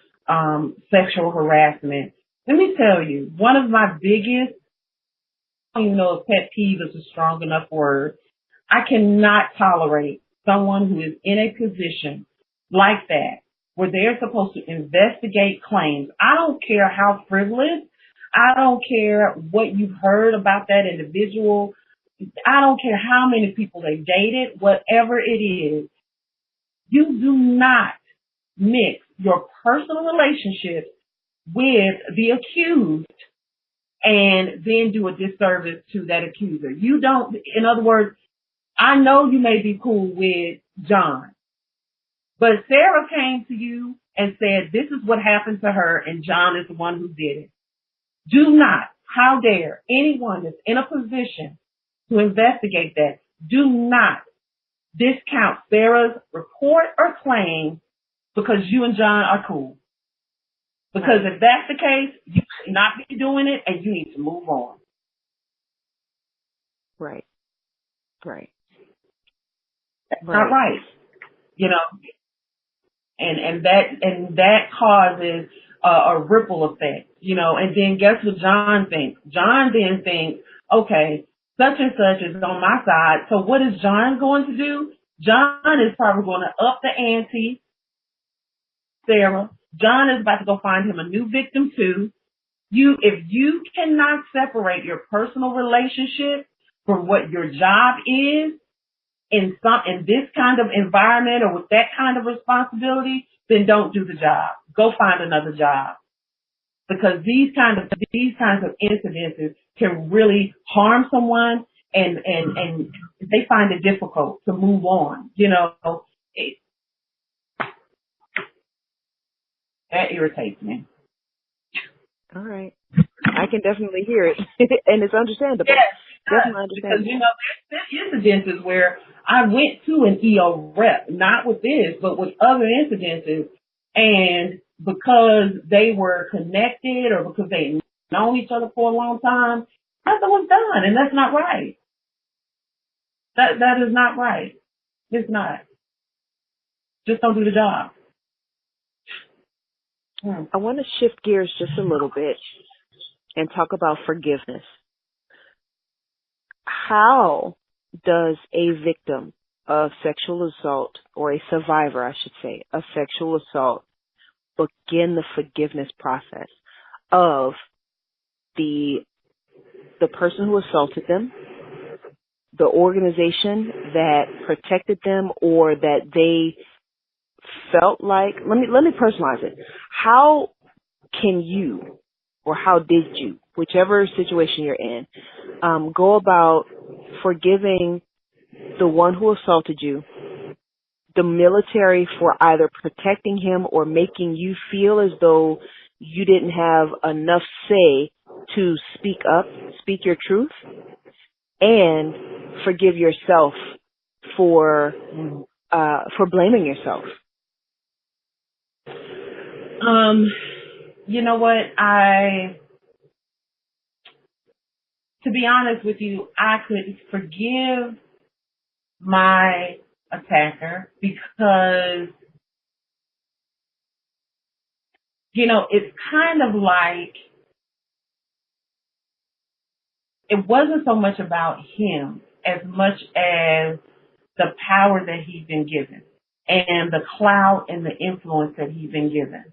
sexual harassment. Let me tell you, one of my biggest, I don't even know if pet peeve is a strong enough word, I cannot tolerate someone who is in a position like that where they're supposed to investigate claims. I don't care how frivolous. I don't care what you've heard about that individual. I don't care how many people they dated, whatever it is. You do not mix your personal relationships with the accused and then do a disservice to that accuser. You don't, in other words, I know you may be cool with John, but Sarah came to you and said, this is what happened to her and John is the one who did it. Do not, how dare anyone that's in a position to investigate that, do not discount Sarah's report or claim because you and John are cool. Because if that's the case, you should not be doing it and you need to move on. Right. That's not right. And that causes a ripple effect, and then guess what John thinks? John then thinks, okay, such and such is on my side. So what is John going to do? John is probably going to up the ante, Sarah. John is about to go find him a new victim too. If you cannot separate your personal relationship from what your job is in this kind of environment or with that kind of responsibility, then don't do the job. Go find another job. Because these kinds of incidences can really harm someone and they find it difficult to move on. That irritates me. All right. I can definitely hear it. And it's understandable. Yes, definitely understandable. Because, there's incidences where I went to an EO rep, not with this, but with other incidences, and because they were connected or because they known each other for a long time, nothing was done, and that's not right. That is not right. It's not. Just don't do the job. I want to shift gears just a little bit and talk about forgiveness. How does a victim of sexual assault, or a survivor, I should say, of sexual assault, begin the forgiveness process of the person who assaulted them, the organization that protected them, or that they felt like, let me personalize it. How can you, or how did you, whichever situation you're in, go about forgiving the one who assaulted you, the military for either protecting him or making you feel as though you didn't have enough say to speak up, speak your truth, and forgive yourself for blaming yourself? You know what? To be honest with you, I could forgive my attacker because, it's kind of like it wasn't so much about him as much as the power that he's been given and the clout and the influence that he's been given.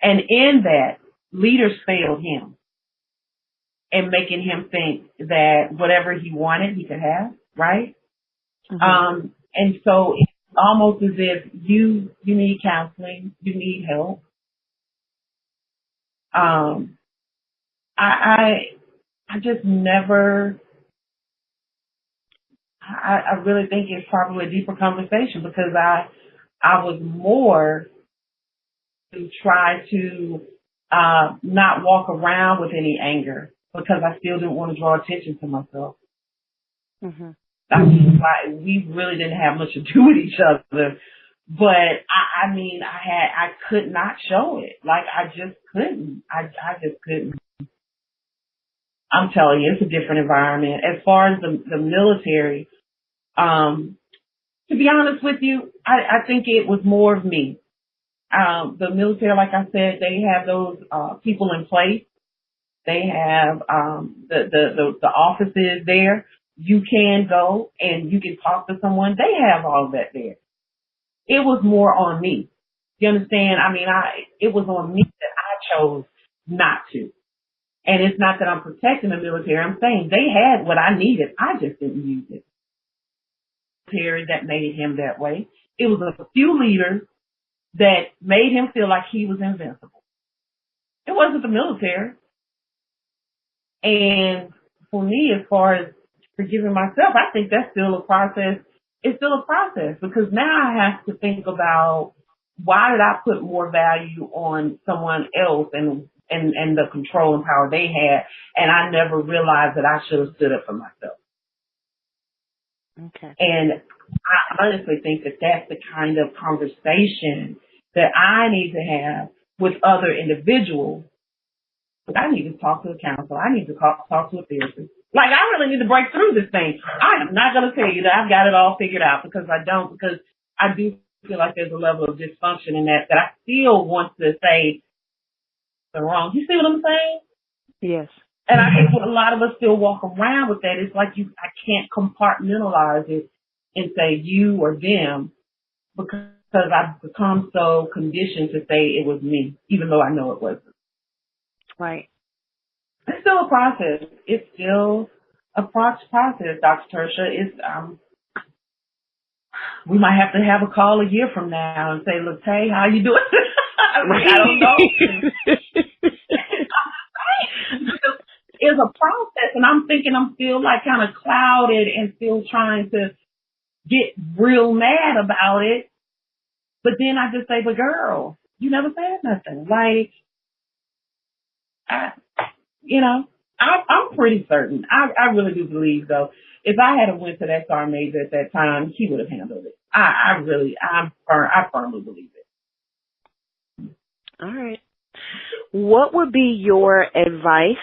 And in that, leaders failed him in making him think that whatever he wanted, he could have, right? Mm-hmm. And so it's almost as if you need counseling, you need help. I just never, I really think it's probably a deeper conversation because I was more to try to not walk around with any anger because I still didn't want to draw attention to myself. Mm-hmm. I mean, like, we really didn't have much to do with each other, but I could not show it. Like, I just couldn't. I just couldn't. I'm telling you, it's a different environment. As far as the military, to be honest with you, I think it was more of me. The military, like I said, they have those people in place. They have the offices there. You can go and you can talk to someone. They have all of that there. It was more on me. You understand? I mean, it was on me that I chose not to. And it's not that I'm protecting the military. I'm saying they had what I needed. I just didn't use it. Military that made him that way. It was a few leaders that made him feel like he was invincible. It wasn't the military. And for me, as far as forgiving myself, I think that's still a process. It's still a process because now I have to think about why did I put more value on someone else and the control and power they had, and I never realized that I should have stood up for myself. Okay. And I honestly think that that's the kind of conversation that I need to have with other individuals. I need to talk to a counselor. I need to talk to a therapist. Like, I really need to break through this thing. I am not going to tell you that I've got it all figured out because I don't, because I do feel like there's a level of dysfunction in that I still want to say something wrong. You see what I'm saying? Yes. And I think a lot of us still walk around with that. It's like I can't compartmentalize it and say you or them because I've become so conditioned to say it was me, even though I know it wasn't. Right. It's still a process. It's still a process, Dr. Tursha. It's we might have to have a call a year from now and say, LaTaye, how you doing? I don't know. It's a process, and I'm thinking I'm still like kind of clouded and still trying to get real mad about it. But then I just say, but girl, you never said nothing. Like, I'm pretty certain. I really do believe, though, if I had went to that sergeant major at that time, he would have handled it. I firmly believe it. All right. What would be your advice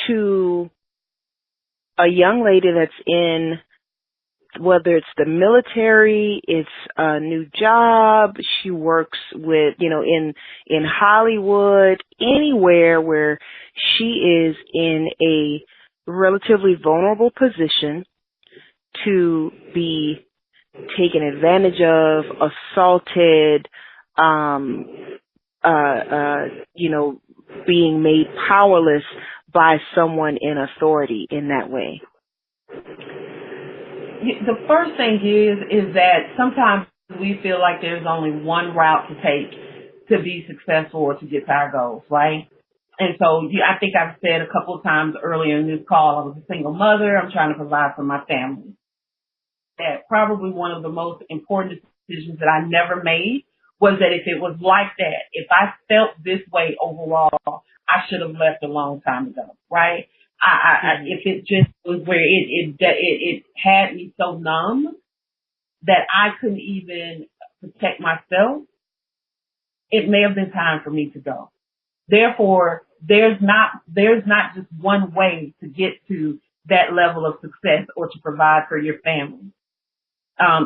to a young lady that's in, whether it's the military, it's a new job, she works with, in Hollywood, anywhere where she is in a relatively vulnerable position to be taken advantage of, assaulted, being made powerless by someone in authority in that way? The first thing is that sometimes we feel like there's only one route to take to be successful or to get to our goals, right? And so I think I've said a couple of times earlier in this call, I was a single mother. I'm trying to provide for my family. That probably one of the most important decisions that I never made was that if it was like that, if I felt this way overall, I should have left a long time ago, right? If it just was where it had me so numb that I couldn't even protect myself, it may have been time for me to go. Therefore, there's not just one way to get to that level of success or to provide for your family.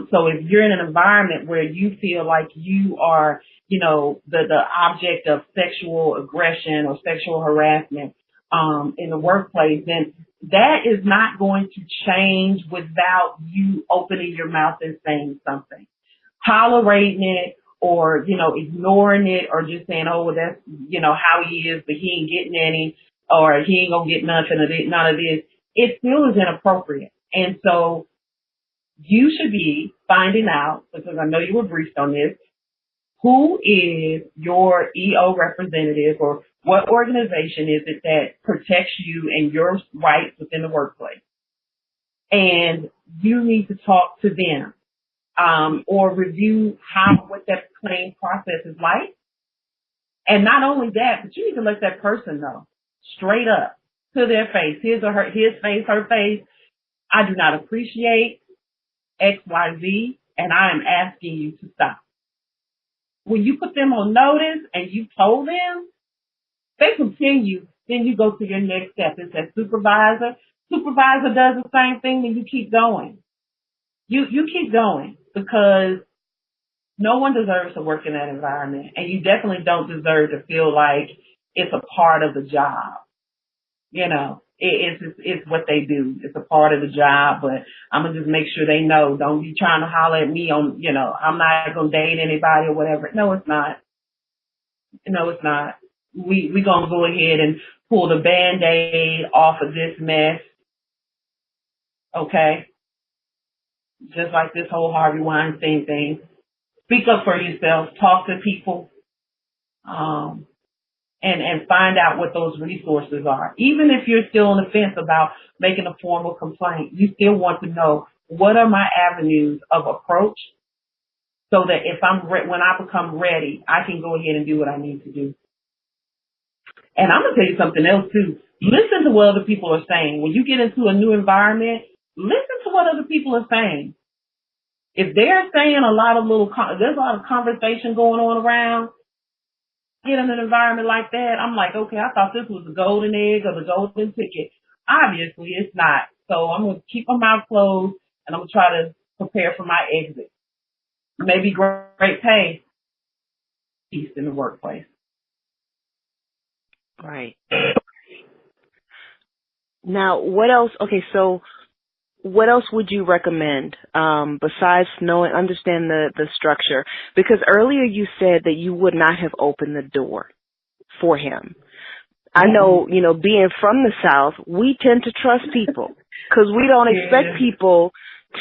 So if you're in an environment where you feel like you are, the object of sexual aggression or sexual harassment, in the workplace, then that is not going to change without you opening your mouth and saying something. Tolerating it or, ignoring it or just saying, oh, well, that's, how he is, but he ain't getting any or he ain't going to get none of this. It still is inappropriate. And so you should be finding out, because I know you were briefed on this, who is your EO representative or what organization is it that protects you and your rights within the workplace? And you need to talk to them or review what that claim process is like. And not only that, but you need to let that person know straight up to their face, his face, her face, I do not appreciate X, Y, Z, and I am asking you to stop. When you put them on notice and you told them, they continue, then you go to your next step. It's that supervisor. Supervisor does the same thing, then you keep going. You keep going because no one deserves to work in that environment. And you definitely don't deserve to feel like it's a part of the job. It's what they do. It's a part of the job, but I'm going to just make sure they know. Don't be trying to holler at me on, I'm not going to date anybody or whatever. No, it's not. No, it's not. We going to go ahead and pull the Band-Aid off of this mess. Okay? Just like this whole Harvey Weinstein thing. Speak up for yourself. Talk to people. And find out what those resources are. Even if you're still on the fence about making a formal complaint, you still want to know what are my avenues of approach so that when I become ready, I can go ahead and do what I need to do. And I'm going to tell you something else too. Listen to what other people are saying. When you get into a new environment, listen to what other people are saying. If they're saying there's a lot of conversation going on around, get in an environment like that, I'm like, okay, I thought this was the golden egg or the golden ticket. Obviously, it's not. So I'm going to keep my mouth closed and I'm going to try to prepare for my exit. Maybe great pay, peace in the workplace. Right. Now, what else? Okay, so what else would you recommend besides understand the structure? Because earlier you said that you would not have opened the door for him. I know, being from the South, we tend to trust people because we don't expect people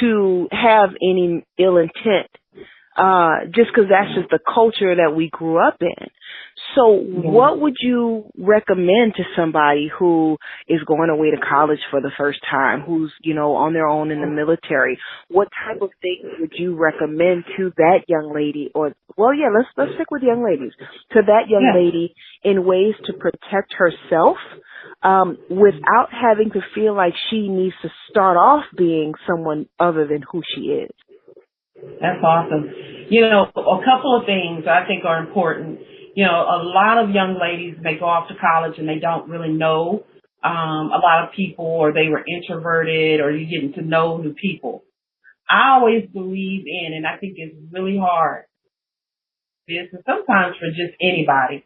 to have any ill intent just because that's just the culture that we grew up in. So what would you recommend to somebody who is going away to college for the first time, who's, on their own in the military? What type of things would you recommend to that young lady let's stick with young ladies, to that young lady in ways to protect herself without having to feel like she needs to start off being someone other than who she is? That's awesome. A couple of things I think are important. A lot of young ladies, they go off to college and they don't really know a lot of people, or they were introverted, or you're getting to know new people. I always believe in, and I think it's really hard, this is sometimes for just anybody.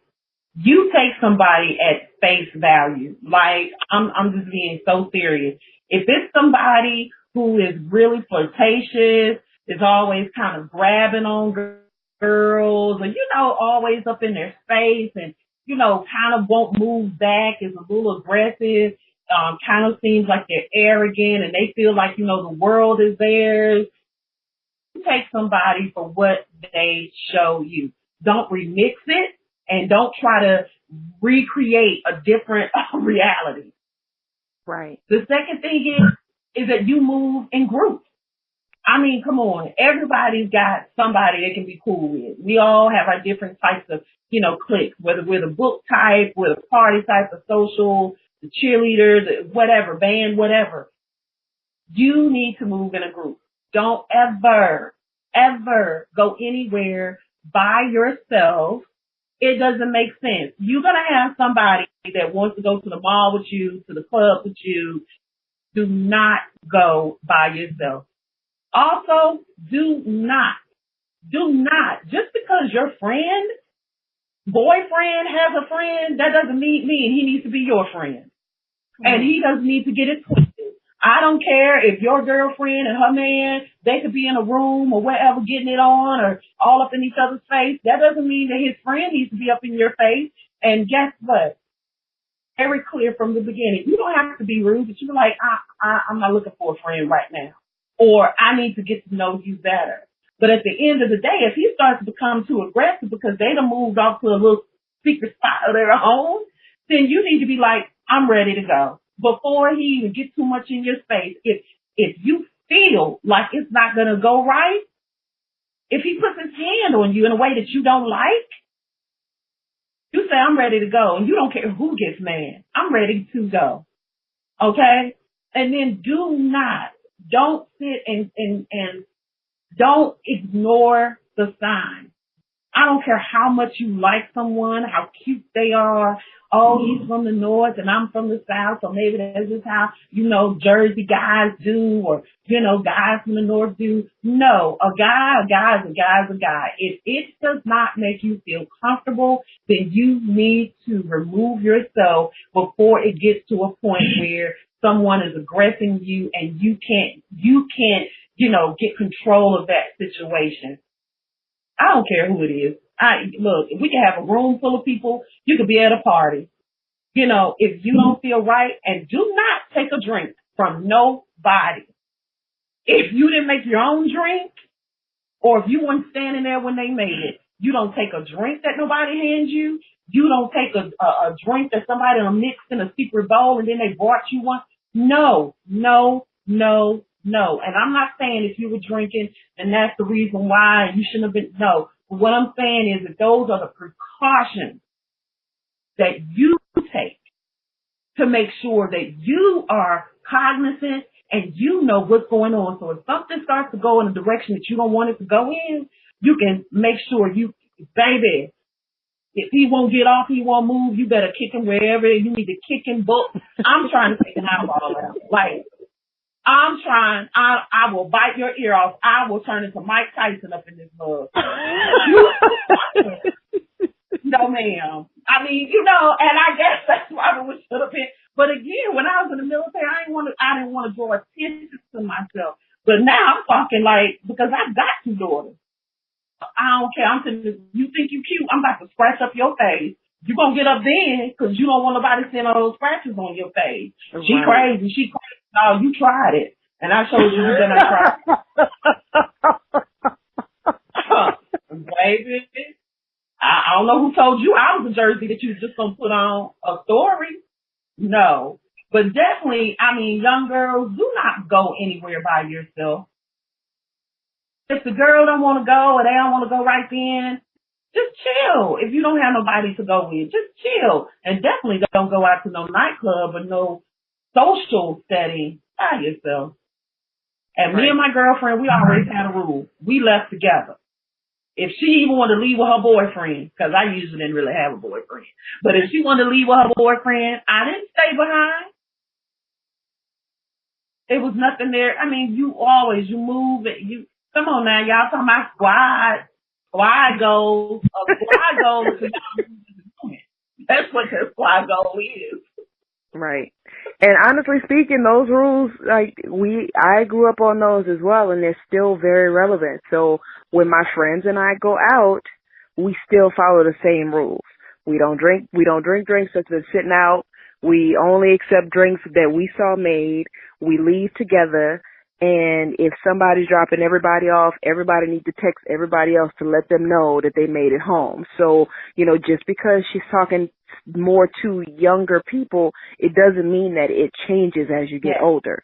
You take somebody at face value. Like, I'm just being so serious. If it's somebody who is really flirtatious, is always kind of grabbing on girls, or, always up in their face and, kind of won't move back, is a little aggressive, kind of seems like they're arrogant and they feel like, the world is theirs. Take somebody for what they show you. Don't remix it and don't try to recreate a different reality. Right. The second thing is that you move in groups. I mean, come on. Everybody's got somebody they can be cool with. We all have our different types of, cliques, whether we're the book type, we're the party type, the social, the cheerleader, the whatever, band, whatever. You need to move in a group. Don't ever go anywhere by yourself. It doesn't make sense. You're going to have somebody that wants to go to the mall with you, to the club with you. Do not go by yourself. Also, do not, just because your boyfriend has a friend, that doesn't mean he needs to be your friend. And he doesn't need to get it twisted. I don't care if your girlfriend and her man, they could be in a room or wherever getting it on or all up in each other's face. That doesn't mean that his friend needs to be up in your face. And guess what? Very clear from the beginning. You don't have to be rude, but you're like, I'm not looking for a friend right now. Or I need to get to know you better. But at the end of the day, if he starts to become too aggressive because they done moved off to a little secret spot of their own, then you need to be like, I'm ready to go. Before he even gets too much in your space, if you feel like it's not going to go right, if he puts his hand on you in a way that you don't like, you say, I'm ready to go. And you don't care who gets mad. I'm ready to go. Okay? And then don't sit and don't ignore the signs. I don't care how much you like someone, how cute they are. Oh, he's from the north and I'm from the south, so maybe that's just how, Jersey guys do, or, guys from the north do. No, a guy is a guy. If it does not make you feel comfortable, then you need to remove yourself before it gets to a point where someone is aggressing you and you can't, get control of that situation. I don't care who it is. Look, if we can have a room full of people, you could be at a party. If you don't feel right, and do not take a drink from nobody. If you didn't make your own drink, or if you weren't standing there when they made it, you don't take a drink that nobody hands you. You don't take a drink that somebody mixed in a secret bowl and then they brought you one. No. And I'm not saying if you were drinking and that's the reason why you shouldn't have been. No. But what I'm saying is that those are the precautions that you take to make sure that you are cognizant and you know what's going on. So if something starts to go in a direction that you don't want it to go in, you can make sure baby, if he won't get off, he won't move, you better kick him wherever you need to kick him. But I'm trying to take an eyeball out. Like, I will bite your ear off. I will turn into Mike Tyson up in this mug. No, ma'am. I mean, and I guess that's probably what should have been. But again, when I was in the military, I didn't want to draw attention to myself. But now I'm talking because I've got 2 daughters. I don't care. You think you cute? I'm about to scratch up your face. You're going to get up then because you don't want nobody seeing all those scratches on your face. Right. She crazy. No, you tried it. And I showed you that I tried it. Baby, I don't know who told you I was a jersey that you was just going to put on a story. No. But definitely, young girls, do not go anywhere by yourself. If the girl don't want to go or they don't want to go right then, just chill. If you don't have nobody to go with, just chill. And definitely don't go out to no nightclub or no social setting by yourself. And me and my girlfriend, we always had a rule. We left together. If she even wanted to leave with her boyfriend, because I usually didn't really have a boyfriend, but if she wanted to leave with her boyfriend, I didn't stay behind. There was nothing there. You move it. Come on now, y'all talking about squad goals. Squad goals. That's what the squad goal is. Right. And honestly speaking, those rules, I grew up on those as well, and they're still very relevant. So when my friends and I go out, we still follow the same rules. We don't drink drinks that's been sitting out. We only accept drinks that we saw made. We leave together. And if somebody's dropping everybody off, everybody needs to text everybody else to let them know that they made it home. So, just because she's talking more to younger people, it doesn't mean that it changes as you get older.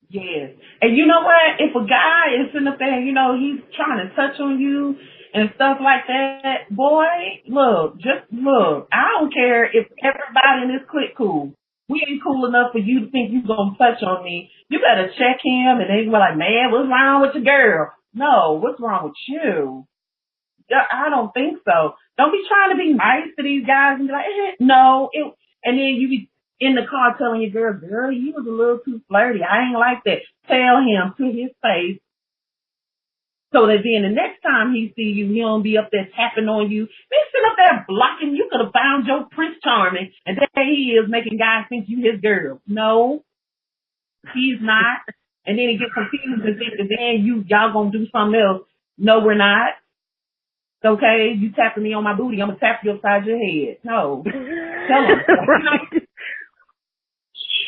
Yes. And you know what? If a guy is sitting up there, he's trying to touch on you and stuff like that, boy, look. I don't care if everybody in this clique cool. We ain't cool enough for you to think you're going to touch on me. You better check him, and they be like, man, what's wrong with your girl? No, what's wrong with you? I don't think so. Don't be trying to be nice to these guys and be like, no. And then you be in the car telling your girl, you was a little too flirty. I ain't like that. Tell him to his face, So that then the next time he see you, he don't be up there tapping on you. They sit up there blocking. You could have found your Prince Charming, and there he is making guys think you his girl. No, he's not. And then he gets confused and thinks that then y'all gonna do something else. No, we're not. Okay, you tapping me on my booty, I'm gonna tap you upside your head. No, tell him.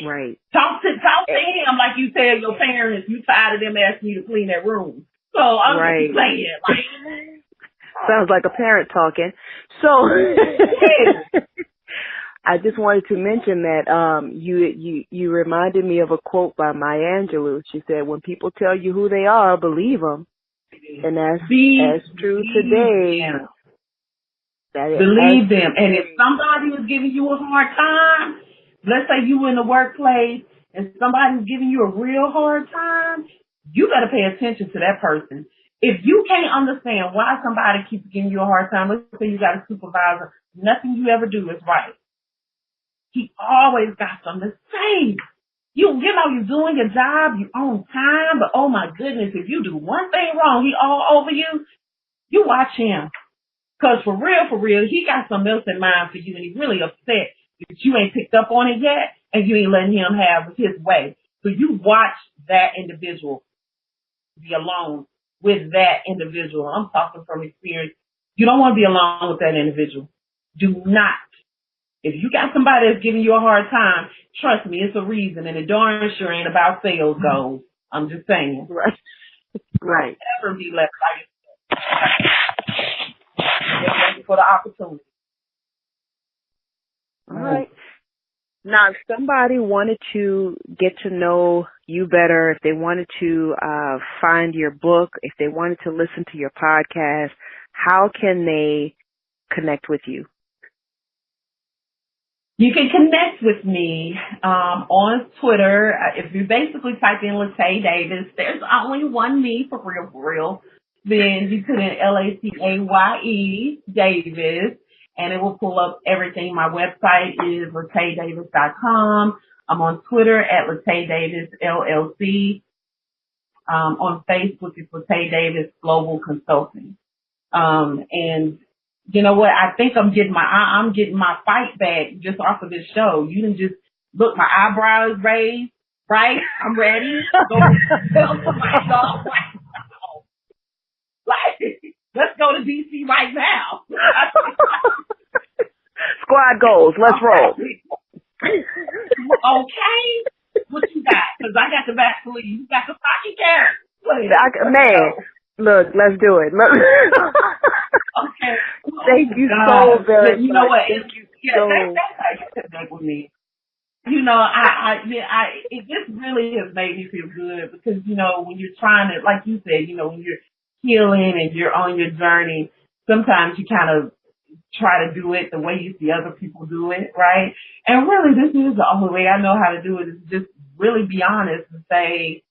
Right. Talk to him like you tell your parents you tired of them asking you to clean that room. So I'm just saying, like, sounds like a parent talking. So I just wanted to mention that you reminded me of a quote by Maya Angelou. She said, "When people tell you who they are, believe them," and that's true today. Them. Believe them. And if somebody is giving you a hard time, let's say you in the workplace and somebody's giving you a real hard time, you got to pay attention to that person. If you can't understand why somebody keeps giving you a hard time, let's say you got a supervisor, nothing you ever do is right. He always got something to say. You're doing your job, you on time, but oh my goodness, if you do one thing wrong, he all over you, you watch him. Because for real, he got something else in mind for you, and he's really upset that you ain't picked up on it yet, and you ain't letting him have his way. So you watch that individual. Be alone with that individual. I'm talking from experience. You don't want to be alone with that individual. Do not. If you got somebody that's giving you a hard time, trust me, it's a reason, and it darn sure ain't about sales goals. I'm just saying. Right. Right. Never be left by yourself. Just waiting for the opportunity. All right. Now, if somebody wanted to get to know you better, if they wanted to find your book, if they wanted to listen to your podcast, how can they connect with you? You can connect with me on Twitter. If you basically type in LaTaye Davis, there's only one me for real. Then you put in LaTaye Davis, and it will pull up everything. My website is LaTayeDavis.com. I'm on Twitter at LaTaye Davis LLC. On Facebook, it's LaTaye Davis Global Consulting. And you know what? I think I'm getting my fight back just off of this show. You can just look, my eyebrows raised, right? I'm ready. Go tell somebody off right now. Like, let's go to DC right now. Squad goals. Let's roll. Okay. What you got? Because I got the Vaseline. You got the pocket carrot. Man, look, let's do it. Okay. Thank you so very much. You know what? Thank you That's how you connect with me. You know, it just really has made me feel good because, you know, when you're trying to, like you said, you know, when you're healing and you're on your journey, sometimes you kind of try to do it the way you see other people do it, right? And really, this is the only way I know how to do it is just really be honest and say,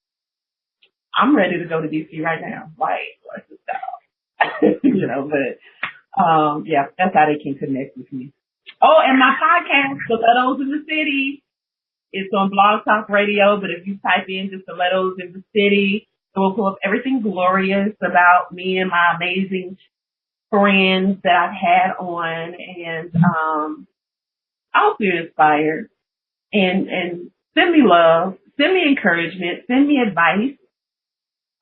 I'm ready to go to DC right now. Like, let's just go. You know, but, yeah, that's how they can connect with me. Oh, and my podcast, The Letos in the City, it's on Blog Talk Radio, but if you type in just The Letos in the City, it will pull up everything glorious about me and my amazing friends that I've had on, and I hope you're inspired. And send me love, send me encouragement, send me advice,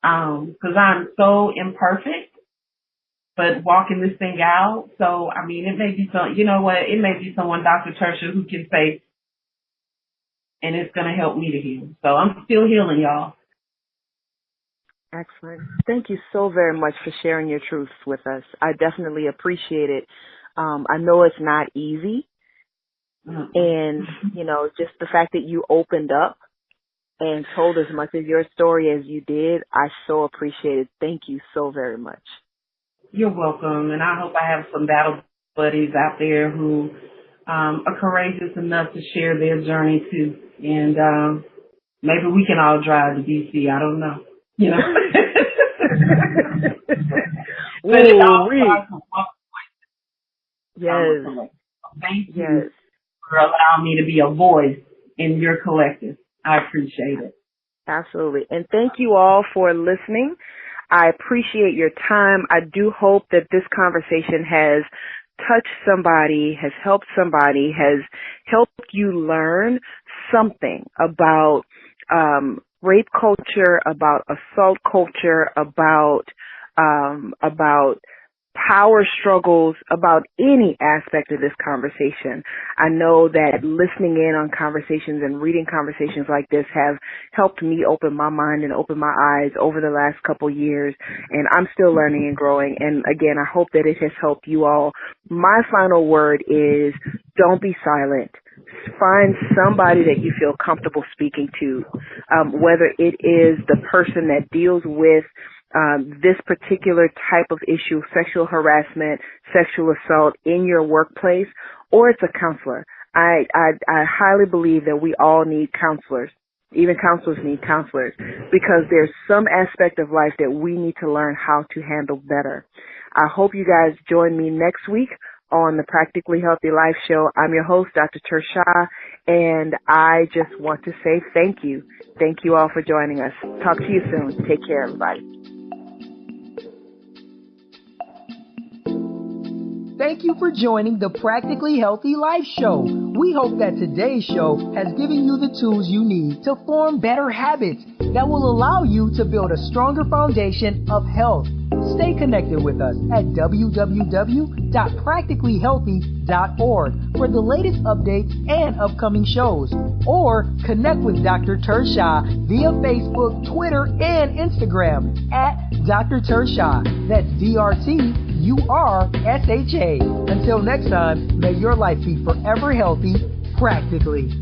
because I'm so imperfect, but walking this thing out. So, I mean, it may be it may be someone, DrTursha, who can say, and it's going to help me to heal. So I'm still healing, y'all. Excellent. Thank you so very much for sharing your truths with us. I definitely appreciate it. I know it's not easy. And, you know, just the fact that you opened up and told as much of your story as you did, I so appreciate it. Thank you so very much. You're welcome. And I hope I have some battle buddies out there who are courageous enough to share their journey too. And maybe we can all drive to DC. I don't know. You know? But it all starts with one point. Yes. Thank you for allowing me to be a voice in your collective. I appreciate it. Absolutely. And thank you all for listening. I appreciate your time. I do hope that this conversation has touched somebody, has helped you learn something about rape culture, about assault culture, about power struggles, about any aspect of this conversation. I know that listening in on conversations and reading conversations like this have helped me open my mind and open my eyes over the last couple years, and I'm still learning and growing. And again, I hope that it has helped you all. My final word is, don't be silent. Find somebody that you feel comfortable speaking to, whether it is the person that deals with this particular type of issue, sexual harassment, sexual assault in your workplace, or it's a counselor. I highly believe that we all need counselors. Even counselors need counselors, because there's some aspect of life that we need to learn how to handle better. I hope you guys join me next week on the Practically Healthy Life Show. I'm your host, Dr. TrSha, and I just want to say thank you. Thank you all for joining us. Talk to you soon. Take care, everybody. Thank you for joining the Practically Healthy Life Show. We hope that today's show has given you the tools you need to form better habits that will allow you to build a stronger foundation of health. Stay connected with us at www.practicallyhealthy.org for the latest updates and upcoming shows. Or connect with Dr. TrSha via Facebook, Twitter, and Instagram at Dr. TrSha. That's DrTursha. Until next time, may your life be forever healthy, practically.